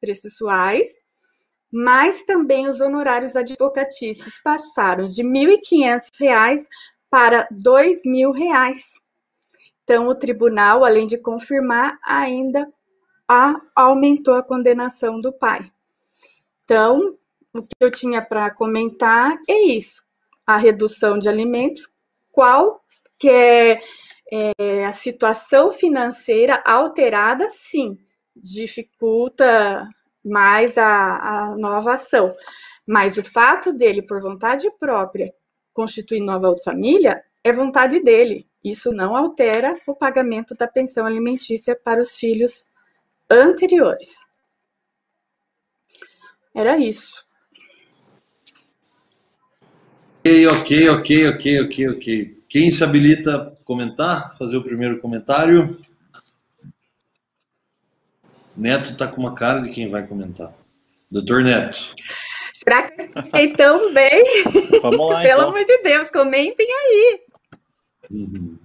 C: processuais, mas também os honorários advocatícios passaram de R$ 1.500 para R$ 2.000. Então, o tribunal, além de confirmar, ainda aumentou a condenação do pai. Então, o que eu tinha para comentar é isso. A redução de alimentos, qual que é a situação financeira alterada, sim, dificulta mais a nova ação. Mas o fato dele, por vontade própria, constituir nova família, é vontade dele. Isso não altera o pagamento da pensão alimentícia para os filhos anteriores. Era isso.
A: Ok. Quem se habilita a comentar, fazer o primeiro comentário? Neto está com uma cara de quem vai comentar. Doutor Neto.
C: Será que eu expliquei tão bem?
B: Vamos lá,
C: Pelo
B: então.
C: amor de Deus, comentem aí.
A: Uhum.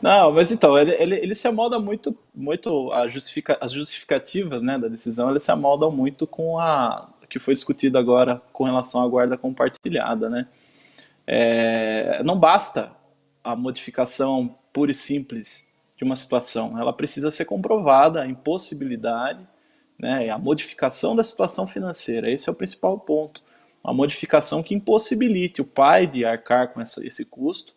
B: Não, mas então, ele se amolda muito as justificativas, né, da decisão, ele se amoldam muito com o que foi discutido agora com relação à guarda compartilhada, né? Não basta a modificação pura e simples de uma situação, ela precisa ser comprovada, a impossibilidade, né, a modificação da situação financeira, esse é o principal ponto, uma modificação que impossibilite o pai de arcar com esse custo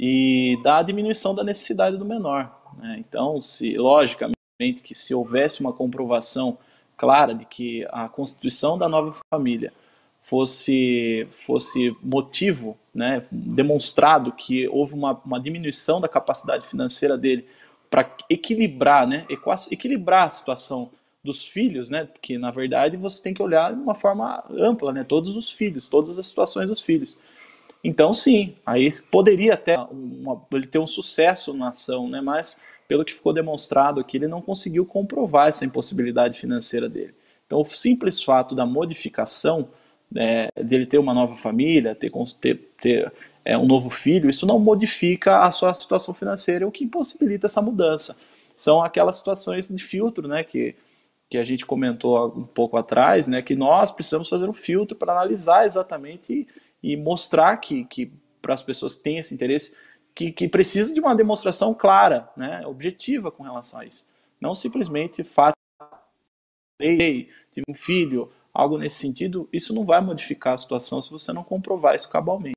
B: e da diminuição da necessidade do menor, né? Então, logicamente que se houvesse uma comprovação clara de que a constituição da nova família fosse motivo, né, demonstrado que houve uma diminuição da capacidade financeira dele para equilibrar, né, equilibrar a situação dos filhos, né, porque na verdade você tem que olhar de uma forma ampla, né, todos os filhos, todas as situações dos filhos. Então, sim, aí poderia até ele ter um sucesso na ação, né? Mas, pelo que ficou demonstrado aqui, ele não conseguiu comprovar essa impossibilidade financeira dele. Então, o simples fato da modificação, dele ter uma nova família, ter um novo filho, isso não modifica a sua situação financeira, o que impossibilita essa mudança. São aquelas situações de filtro, né, que a gente comentou um pouco atrás, né, que nós precisamos fazer um filtro para analisar exatamente e mostrar que para as pessoas que têm esse interesse, que precisa de uma demonstração clara, né, objetiva com relação a isso. Não simplesmente fato, tive um filho, algo nesse sentido, isso não vai modificar a situação se você não comprovar isso cabalmente.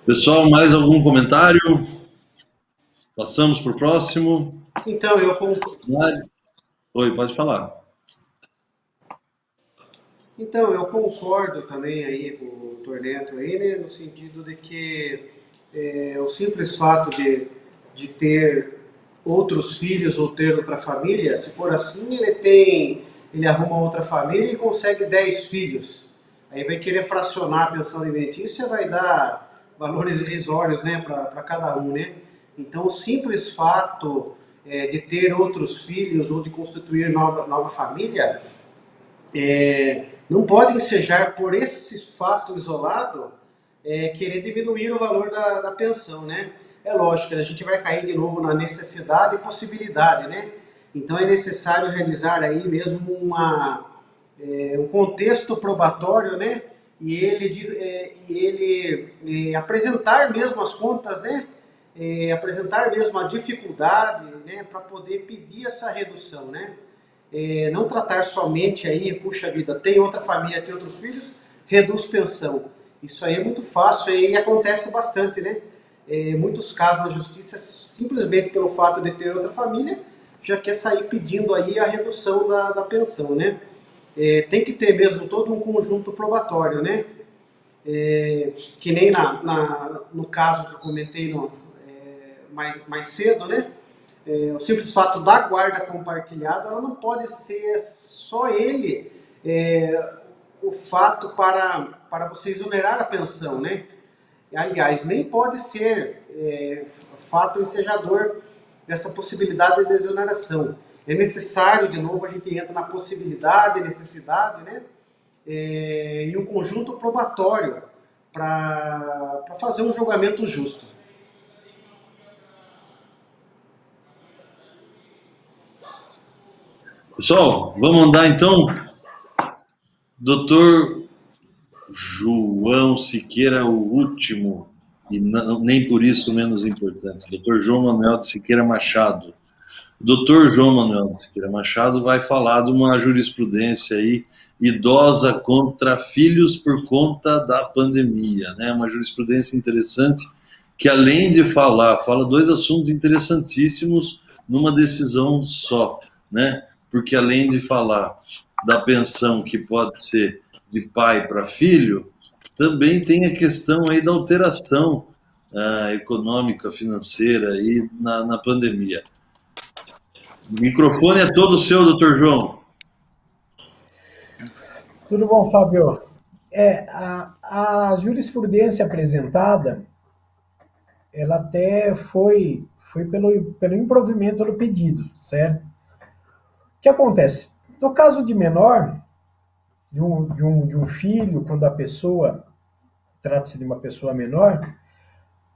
A: Pessoal, mais algum comentário? Passamos para o próximo.
E: Então, eu concordo.
A: Oi, pode falar.
E: Então, eu concordo também aí com o Dr. Neto aí, né, no sentido de que o simples fato de ter outros filhos ou ter outra família, se for assim, ele arruma outra família e consegue 10 filhos. Aí vai querer fracionar a pensão alimentícia, vai dar valores irrisórios, né, para cada um, né? Então, o simples fato de ter outros filhos ou de constituir nova família não pode ensejar por esse fato isolado querer diminuir o valor da pensão, né? É lógico, a gente vai cair de novo na necessidade e possibilidade, né? Então é necessário realizar aí mesmo um contexto probatório, né? E ele apresentar mesmo as contas, né? Apresentar mesmo a dificuldade, né? Para poder pedir essa redução, né? Não tratar somente aí, puxa vida, tem outra família, tem outros filhos, reduz pensão. Isso aí é muito fácil e acontece bastante, né? Muitos casos na justiça, simplesmente pelo fato de ter outra família, já quer sair pedindo aí a redução da pensão, né? Tem que ter mesmo todo um conjunto probatório, né? Que nem no caso que eu comentei mais cedo, né? O simples fato da guarda compartilhada, ela não pode ser só ele o fato para você exonerar a pensão, né? Aliás, nem pode ser fato ensejador dessa possibilidade de exoneração. É necessário, de novo, a gente entra na possibilidade, necessidade, né? E um conjunto probatório para fazer um julgamento justo.
A: Pessoal, vamos andar então. Doutor João Siqueira, o último, e não, nem por isso menos importante. Doutor João Manuel de Siqueira Machado. O doutor João Manuel de Siqueira Machado vai falar de uma jurisprudência aí, idosa contra filhos por conta da pandemia, né? Uma jurisprudência interessante que, além de fala dois assuntos interessantíssimos numa decisão só, né? Porque além de falar da pensão que pode ser de pai para filho, também tem a questão aí da alteração econômica, financeira aí na pandemia. O microfone é todo seu, doutor João.
D: Tudo bom, Fábio? A jurisprudência apresentada, ela até foi pelo improvimento do pedido, certo? O que acontece? No caso de menor, de um filho, quando a pessoa trata-se de uma pessoa menor,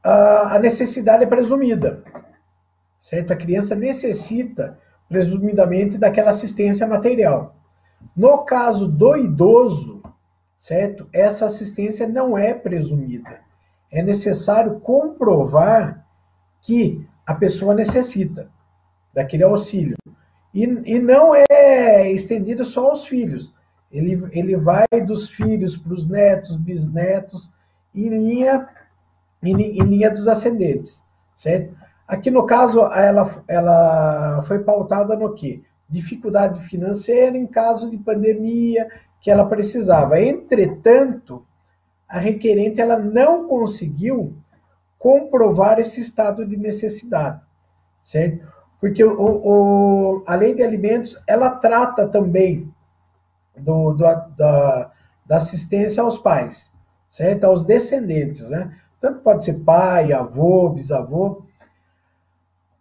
D: a necessidade é presumida, certo? A criança necessita, presumidamente, daquela assistência material. No caso do idoso, certo? Essa assistência não é presumida. É necessário comprovar que a pessoa necessita daquele auxílio. E não é estendido só aos filhos. Ele vai dos filhos para os netos, bisnetos, em linha dos ascendentes, certo? Aqui no caso, ela foi pautada no quê? Dificuldade financeira em caso de pandemia que ela precisava. Entretanto, a requerente ela não conseguiu comprovar esse estado de necessidade, certo? Porque a lei de alimentos, ela trata também da assistência aos pais, certo? Aos descendentes, né? Tanto pode ser pai, avô, bisavô.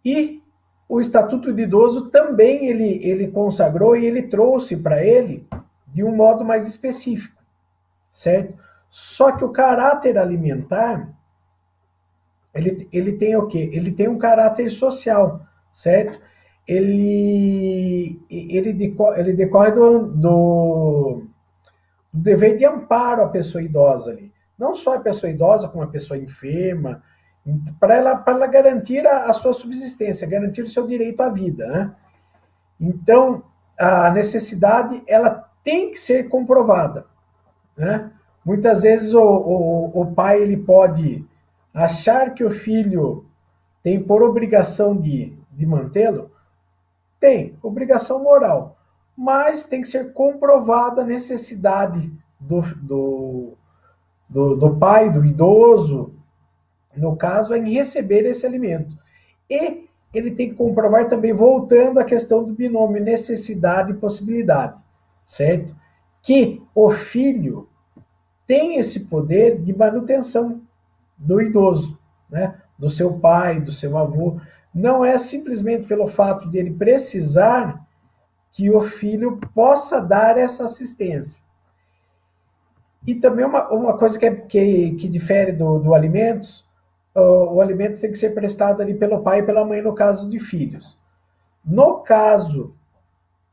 D: E o Estatuto de Idoso também ele consagrou e ele trouxe para ele de um modo mais específico, certo? Só que o caráter alimentar, ele tem o quê? Ele tem um caráter social, certo? Ele decorre do dever de amparo à pessoa idosa ali. Não só a pessoa idosa, como a pessoa enferma para ela garantir a sua subsistência, garantir o seu direito à vida, né? Então, a necessidade, ela tem que ser comprovada, né? Muitas vezes o pai ele pode achar que o filho tem por obrigação de mantê-lo, tem, obrigação moral, mas tem que ser comprovada a necessidade do pai, do idoso, no caso, em receber esse alimento. E ele tem que comprovar também, voltando à questão do binômio necessidade e possibilidade, certo? Que o filho tem esse poder de manutenção do idoso, né? Do seu pai, do seu avô. Não é simplesmente pelo fato de ele precisar que o filho possa dar essa assistência. E também uma coisa que difere do alimentos, o alimento tem que ser prestado ali pelo pai e pela mãe no caso de filhos. No caso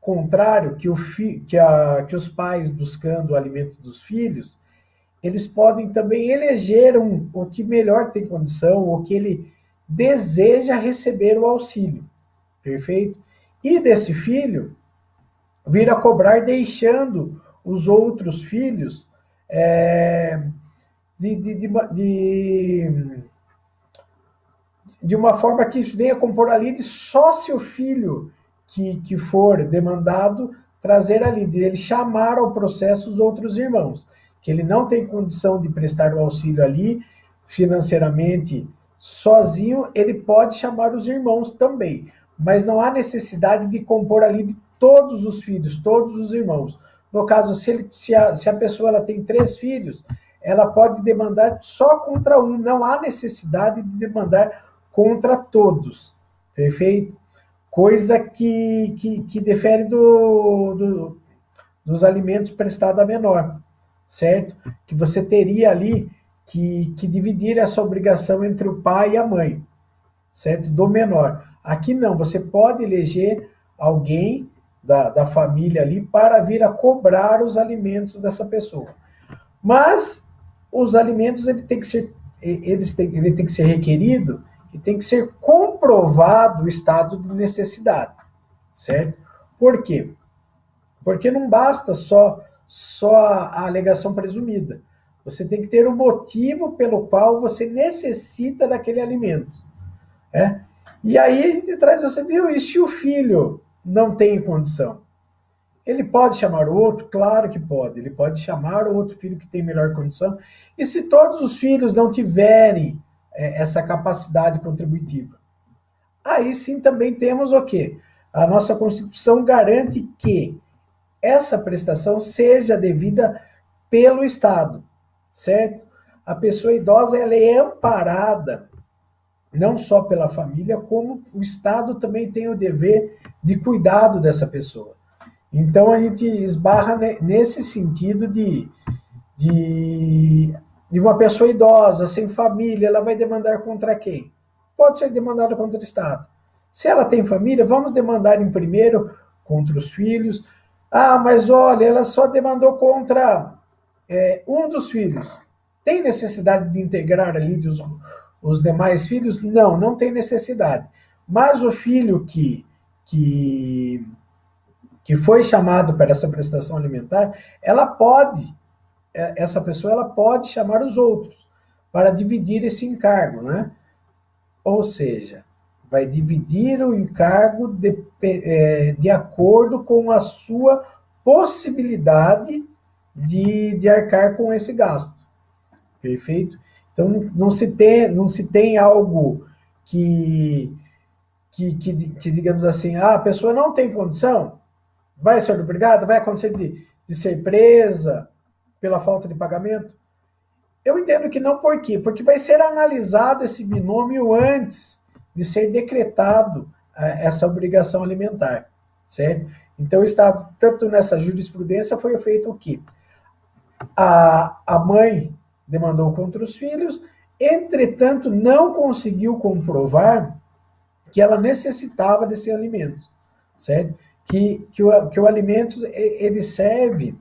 D: contrário, que os pais buscando o alimento dos filhos, eles podem também eleger o que melhor tem condição, o que ele deseja receber o auxílio, perfeito? E desse filho, vir a cobrar deixando os outros filhos de uma forma que venha compor ali de só se o filho que for demandado trazer ali, de ele chamar ao processo os outros irmãos, que ele não tem condição de prestar o auxílio ali financeiramente sozinho, ele pode chamar os irmãos também, mas não há necessidade de compor ali de todos os filhos, todos os irmãos. No caso, se a pessoa ela tem 3 filhos, ela pode demandar só contra um, não há necessidade de demandar contra todos, perfeito? Coisa que difere dos alimentos prestados a menor, certo? Que você teria ali que dividir essa obrigação entre o pai e a mãe, certo? Do menor. Aqui não, você pode eleger alguém da família ali para vir a cobrar os alimentos dessa pessoa. Mas os alimentos ele tem que ser requerido e tem que ser comprovado o estado de necessidade, certo? Por quê? Porque não basta só a alegação presumida. Você tem que ter um motivo pelo qual você necessita daquele alimento, né? E aí a gente traz, você viu, e se o filho não tem condição? Ele pode chamar o outro? Claro que pode. Ele pode chamar o outro filho que tem melhor condição. E se todos os filhos não tiverem essa capacidade contributiva? Aí sim também temos o quê? A nossa Constituição garante que essa prestação seja devida pelo Estado, certo? A pessoa idosa ela é amparada não só pela família, como o Estado também tem o dever de cuidado dessa pessoa. Então a gente esbarra nesse sentido de uma pessoa idosa, sem família, ela vai demandar contra quem? Pode ser demandada contra o Estado. Se ela tem família, vamos demandar em primeiro contra os filhos. Ah, mas olha, ela só demandou contra um dos filhos. Tem necessidade de integrar ali os demais filhos? Não, não tem necessidade. Mas o filho que foi chamado para essa prestação alimentar, essa pessoa ela pode chamar os outros para dividir esse encargo, né? Ou seja, vai dividir o encargo de acordo com a sua possibilidade de arcar com esse gasto. Perfeito? Então, não se tem algo que digamos assim, a pessoa não tem condição, vai ser obrigada, vai acontecer de ser presa pela falta de pagamento? Eu entendo que não, por quê? Porque vai ser analisado esse binômio antes de ser decretado essa obrigação alimentar, certo? Então, o Estado, tanto nessa jurisprudência, foi feito o quê? A mãe demandou contra os filhos, entretanto, não conseguiu comprovar que ela necessitava desse alimento, certo? Que o alimento ele serve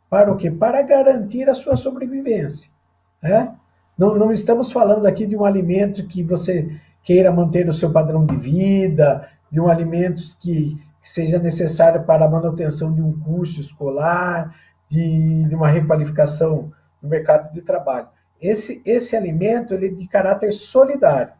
D: para o quê? Para garantir a sua sobrevivência, né? Não estamos falando aqui de um alimento que você queira manter o seu padrão de vida, de um alimento que seja necessário para a manutenção de um curso escolar, de uma requalificação no mercado de trabalho. Esse alimento ele é de caráter solidário,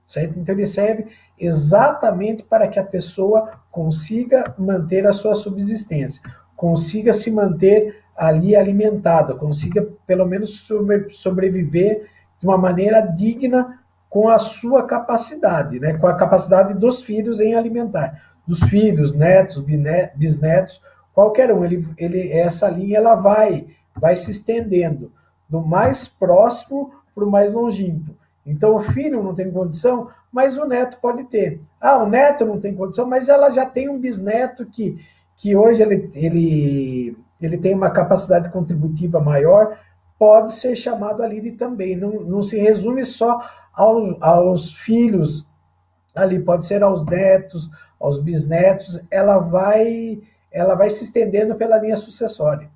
D: certo? Então ele serve exatamente para que a pessoa consiga manter a sua subsistência, consiga se manter ali alimentada, consiga pelo menos sobreviver de uma maneira digna com a sua capacidade, né? Com a capacidade dos filhos em alimentar, dos filhos, netos, bisnetos, qualquer um. Essa linha ela vai se estendendo do mais próximo para o mais longínquo. Então o filho não tem condição, mas o neto pode ter. Ah, o neto não tem condição, mas ela já tem um bisneto que hoje ele tem uma capacidade contributiva maior, pode ser chamado ali também. Não se resume só aos filhos ali, pode ser aos netos, aos bisnetos, ela vai se estendendo pela linha sucessória.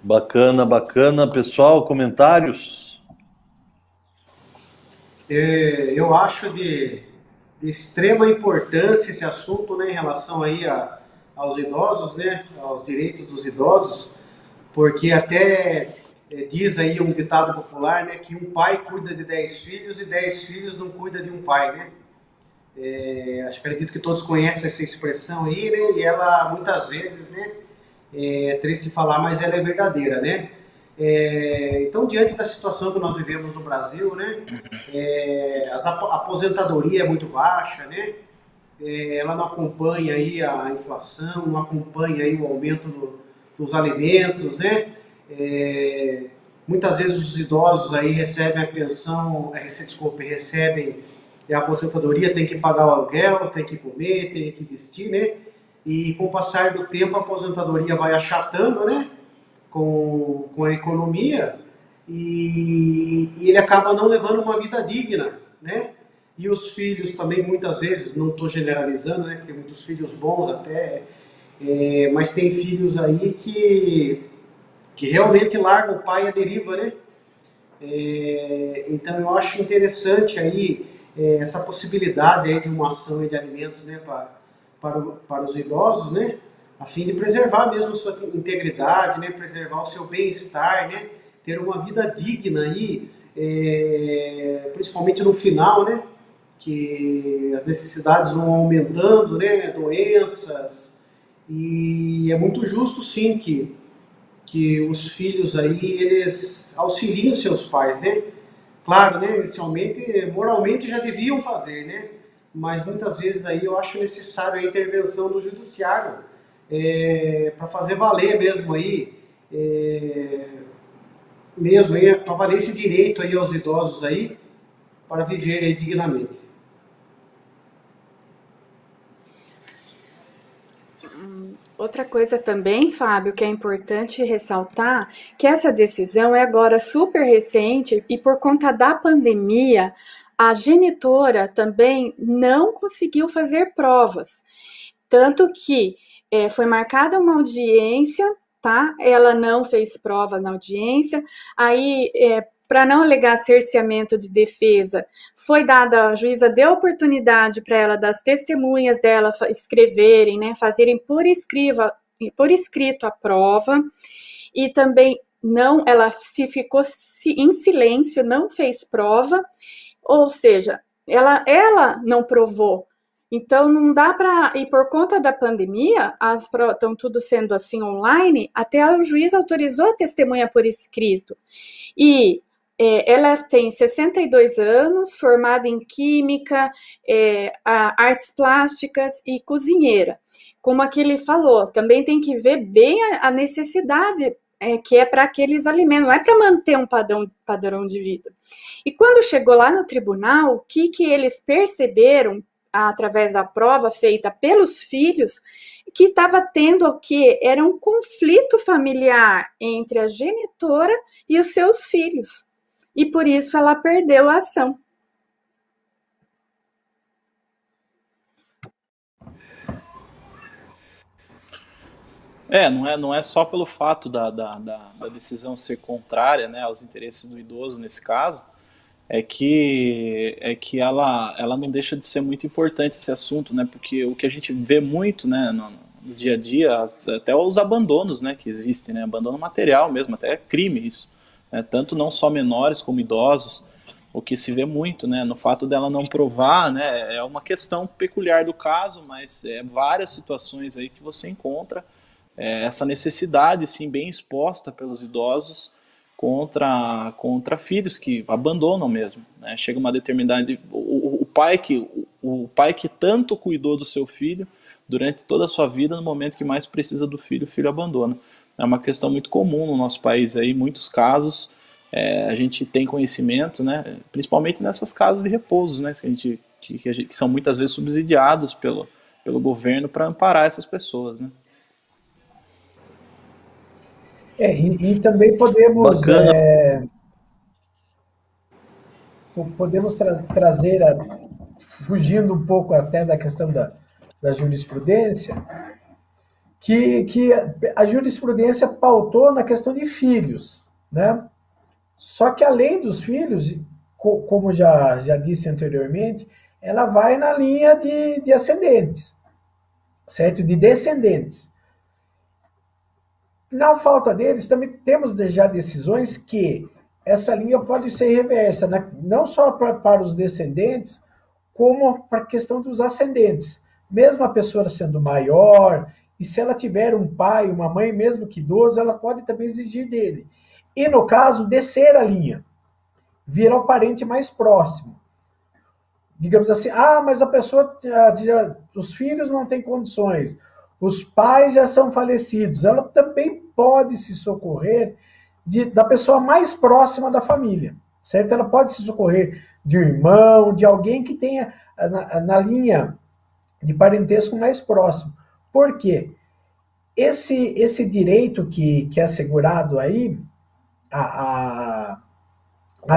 A: Bacana, bacana. Pessoal, comentários?
E: Eu acho de extrema importância esse assunto, né, em relação aí aos idosos, né, aos direitos dos idosos, porque até diz aí um ditado popular, né, que um pai cuida de 10 filhos e 10 filhos não cuida de um pai, né? Acredito que todos conhecem essa expressão aí, né, e ela muitas vezes, né, é triste falar, mas ela é verdadeira, né? Então, diante da situação que nós vivemos no Brasil, né, a aposentadoria é muito baixa, né? Ela não acompanha aí a inflação, não acompanha aí o aumento dos alimentos, né? Muitas vezes os idosos aí recebem a pensão, recebem a aposentadoria, tem que pagar o aluguel, tem que comer, tem que vestir, né? E com o passar do tempo a aposentadoria vai achatando, né? Com a economia e ele acaba não levando uma vida digna, né? E os filhos também, muitas vezes, não estou generalizando, né? Porque muitos filhos bons até, mas tem filhos aí que realmente largam o pai à deriva, né? Então eu acho interessante aí essa possibilidade aí de uma ação de alimentos, né, para os idosos, né, a fim de preservar mesmo a sua integridade, né, preservar o seu bem-estar, né, ter uma vida digna aí, principalmente no final, né, que as necessidades vão aumentando, né, doenças, e é muito justo sim que os filhos aí, eles auxiliem os seus pais, né? Claro, né, inicialmente, moralmente já deviam fazer, né? Mas muitas vezes aí eu acho necessário a intervenção do judiciário para fazer valer mesmo aí, para valer esse direito aí aos idosos aí, para viver aí dignamente.
C: Outra coisa também, Fábio, que é importante ressaltar, que essa decisão é agora super recente e por conta da pandemia, a genitora também não conseguiu fazer provas. Tanto que foi marcada uma audiência, tá? Ela não fez prova na audiência, aí para não alegar cerceamento de defesa, foi dada, a juíza deu oportunidade para ela, das testemunhas dela escreverem, né, fazerem por escrito a prova, e também não, ela se ficou em silêncio, não fez prova, ou seja, ela não provou. Então não dá para, e por conta da pandemia, as provas estão tudo sendo assim online, até o juiz autorizou a testemunha por escrito. E ela tem 62 anos, formada em Química, Artes Plásticas e cozinheira. Como aquele falou, também tem que ver bem a necessidade que é para aqueles alimentos, não é para manter um padrão de vida. E quando chegou lá no tribunal, o que eles perceberam, através da prova feita pelos filhos, que estava tendo o que era um conflito familiar entre a genitora e os seus filhos. E por isso ela perdeu a ação.
B: Não é só pelo fato da decisão ser contrária, né, aos interesses do idoso nesse caso, é que ela não deixa de ser muito importante esse assunto, né, porque o que a gente vê muito, né, no dia a dia, até os abandonos, né, que existem, né, abandono material mesmo, até é crime isso, né, tanto não só menores como idosos, o que se vê muito, né, no fato dela não provar, né, é uma questão peculiar do caso, mas várias situações aí que você encontra essa necessidade, sim, bem exposta pelos idosos contra filhos que abandonam mesmo, né? Chega uma determinada o pai que tanto cuidou do seu filho durante toda a sua vida, no momento que mais precisa do filho, o filho abandona. É uma questão muito comum no nosso país aí, muitos casos a gente tem conhecimento, né? Principalmente nessas casas de repouso, né? Que são muitas vezes subsidiados pelo governo para amparar essas pessoas, né?
D: E também
A: Bacana.
D: podemos trazer, fugindo um pouco até da questão da jurisprudência, que a jurisprudência pautou na questão de filhos, né? Só que além dos filhos, como já disse anteriormente, ela vai na linha de ascendentes, certo? De descendentes. Na falta deles, também temos já decisões que essa linha pode ser reversa, né? Não só para os descendentes, como para a questão dos ascendentes. Mesmo a pessoa sendo maior, e se ela tiver um pai, uma mãe, mesmo que idoso, ela pode também exigir dele. E no caso, descer a linha, vir ao parente mais próximo. Digamos assim, mas a pessoa, os filhos não têm condições, os pais já são falecidos, ela também pode se socorrer da pessoa mais próxima da família, certo? Ela pode se socorrer de um irmão, de alguém que tenha na linha de parentesco mais próximo. Por quê? Esse direito que é assegurado aí a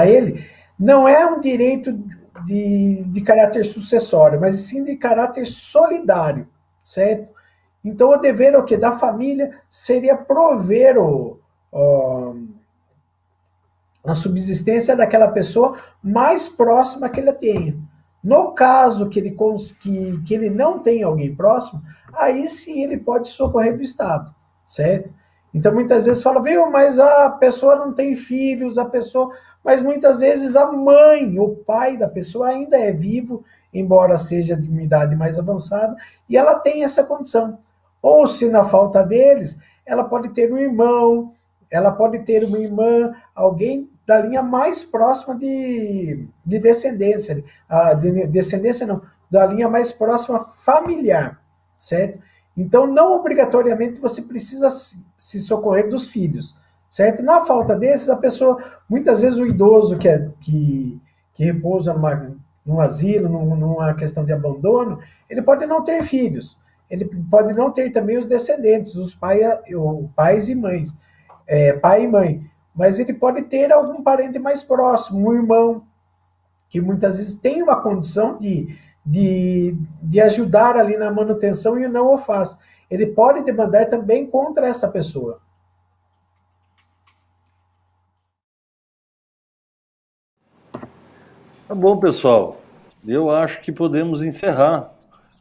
D: ele não é um direito de caráter sucessório, mas sim de caráter solidário, certo? Então, o dever o quê? Da família seria prover a subsistência daquela pessoa mais próxima que ele tenha. No caso que ele não tem alguém próximo, aí sim ele pode socorrer do Estado, certo? Então, muitas vezes fala, viu, mas a pessoa não tem filhos, mas muitas vezes a mãe, o pai da pessoa ainda é vivo, embora seja de uma idade mais avançada, e ela tem essa condição. Ou se na falta deles, ela pode ter um irmão, ela pode ter uma irmã, alguém da linha mais próxima de descendência, de descendência não, da linha mais próxima familiar, certo? Então, não obrigatoriamente você precisa se socorrer dos filhos, certo? Na falta desses, a pessoa, muitas vezes o idoso que repousa num asilo, numa questão de abandono, ele pode não ter filhos, ele pode não ter também os descendentes, os pais e mães, pai e mãe, mas ele pode ter algum parente mais próximo, um irmão, que muitas vezes tem uma condição de ajudar ali na manutenção e não o faz. Ele pode demandar também contra essa pessoa.
A: Tá bom, pessoal. Eu acho que podemos encerrar.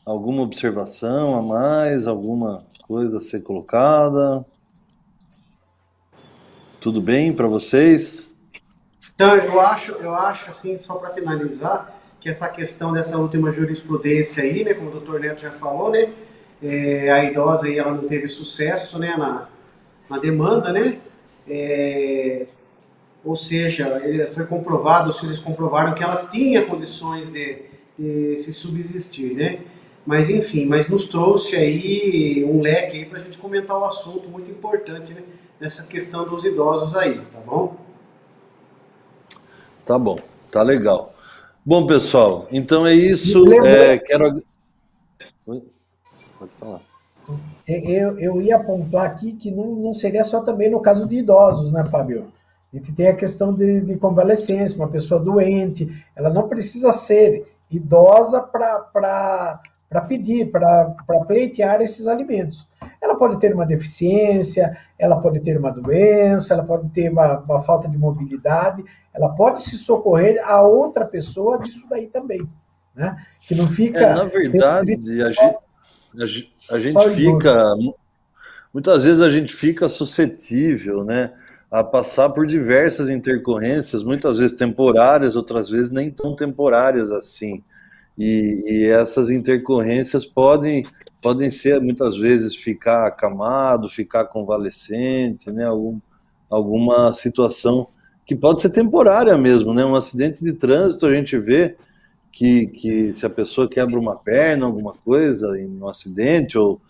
A: Alguma observação a mais? Alguma coisa a ser colocada? Tudo bem para vocês?
E: Então, eu acho assim, só para finalizar, que essa questão dessa última jurisprudência aí, né, como o doutor Neto já falou, né, a idosa aí, ela não teve sucesso, né, na demanda, né, ou seja, foi comprovado, os filhos comprovaram que ela tinha condições de se subsistir, né, mas enfim, mas nos trouxe aí um leque aí para a gente comentar o assunto muito importante, né, dessa questão dos idosos aí, tá bom?
A: Tá bom, tá legal. Bom, pessoal, então é isso. Quero... Oi? Pode falar.
D: Eu ia pontuar aqui que não seria só também no caso de idosos, né, Fábio? A gente tem a questão de convalescência, uma pessoa doente, ela não precisa ser idosa para pedir, para pleitear esses alimentos. ela pode ter uma deficiência, ela pode ter uma doença, ela pode ter uma falta de mobilidade, ela pode se socorrer a outra pessoa disso daí também, né? Que não fica
A: Na verdade, a gente
D: só
A: fica, muitas vezes a gente fica suscetível, né, a passar por diversas intercorrências, muitas vezes temporárias, outras vezes nem tão temporárias assim. E essas intercorrências podem ser, muitas vezes, ficar acamado, ficar convalescente, né? Alguma situação que pode ser temporária mesmo, né? Um acidente de trânsito, a gente vê que se a pessoa quebra uma perna, alguma coisa, em um acidente, ou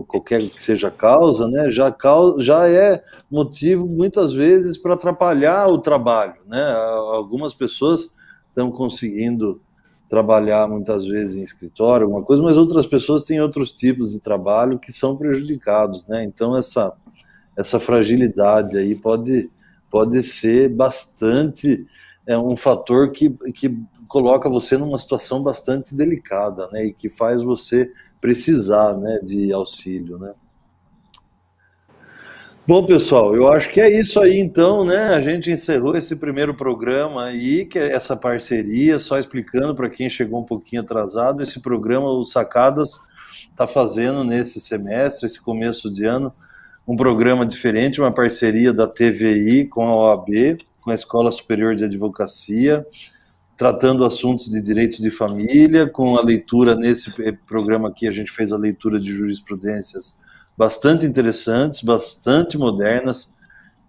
A: qualquer que seja a causa, né? Já é motivo, muitas vezes, para atrapalhar o trabalho, né? Algumas pessoas estão conseguindo trabalhar muitas vezes em escritório, alguma coisa, mas outras pessoas têm outros tipos de trabalho que são prejudicados, né? Então essa fragilidade aí pode ser bastante um fator que coloca você numa situação bastante delicada, né? E que faz você precisar, né, de auxílio, né? Bom, pessoal, eu acho que é isso aí então, né? A gente encerrou esse primeiro programa aí, que é essa parceria, só explicando para quem chegou um pouquinho atrasado, esse programa, o Sacadas, está fazendo nesse semestre, esse começo de ano, um programa diferente, uma parceria da TVI com a OAB, com a Escola Superior de Advocacia, tratando assuntos de direito de família, com a leitura nesse programa aqui, a gente fez a leitura de jurisprudências bastante interessantes, bastante modernas.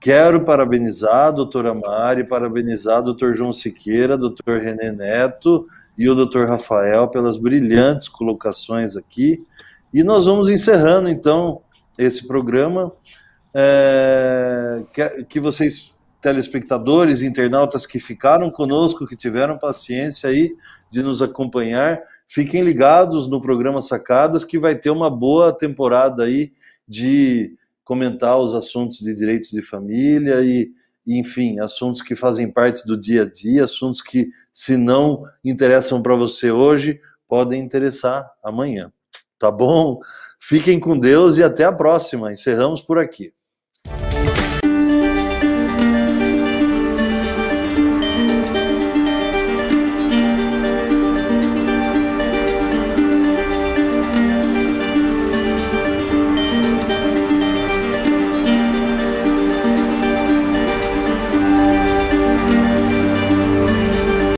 A: Quero parabenizar a doutora Mari, parabenizar o doutor João Siqueira, doutor René Neto e o doutor Rafael pelas brilhantes colocações aqui. E nós vamos encerrando, então, esse programa. Que vocês, telespectadores, internautas que ficaram conosco, que tiveram paciência aí de nos acompanhar, fiquem ligados no programa Sacadas, que vai ter uma boa temporada aí de comentar os assuntos de direitos de família e, enfim, assuntos que fazem parte do dia a dia, assuntos que, se não interessam para você hoje, podem interessar amanhã. Tá bom? Fiquem com Deus e até a próxima. Encerramos por aqui.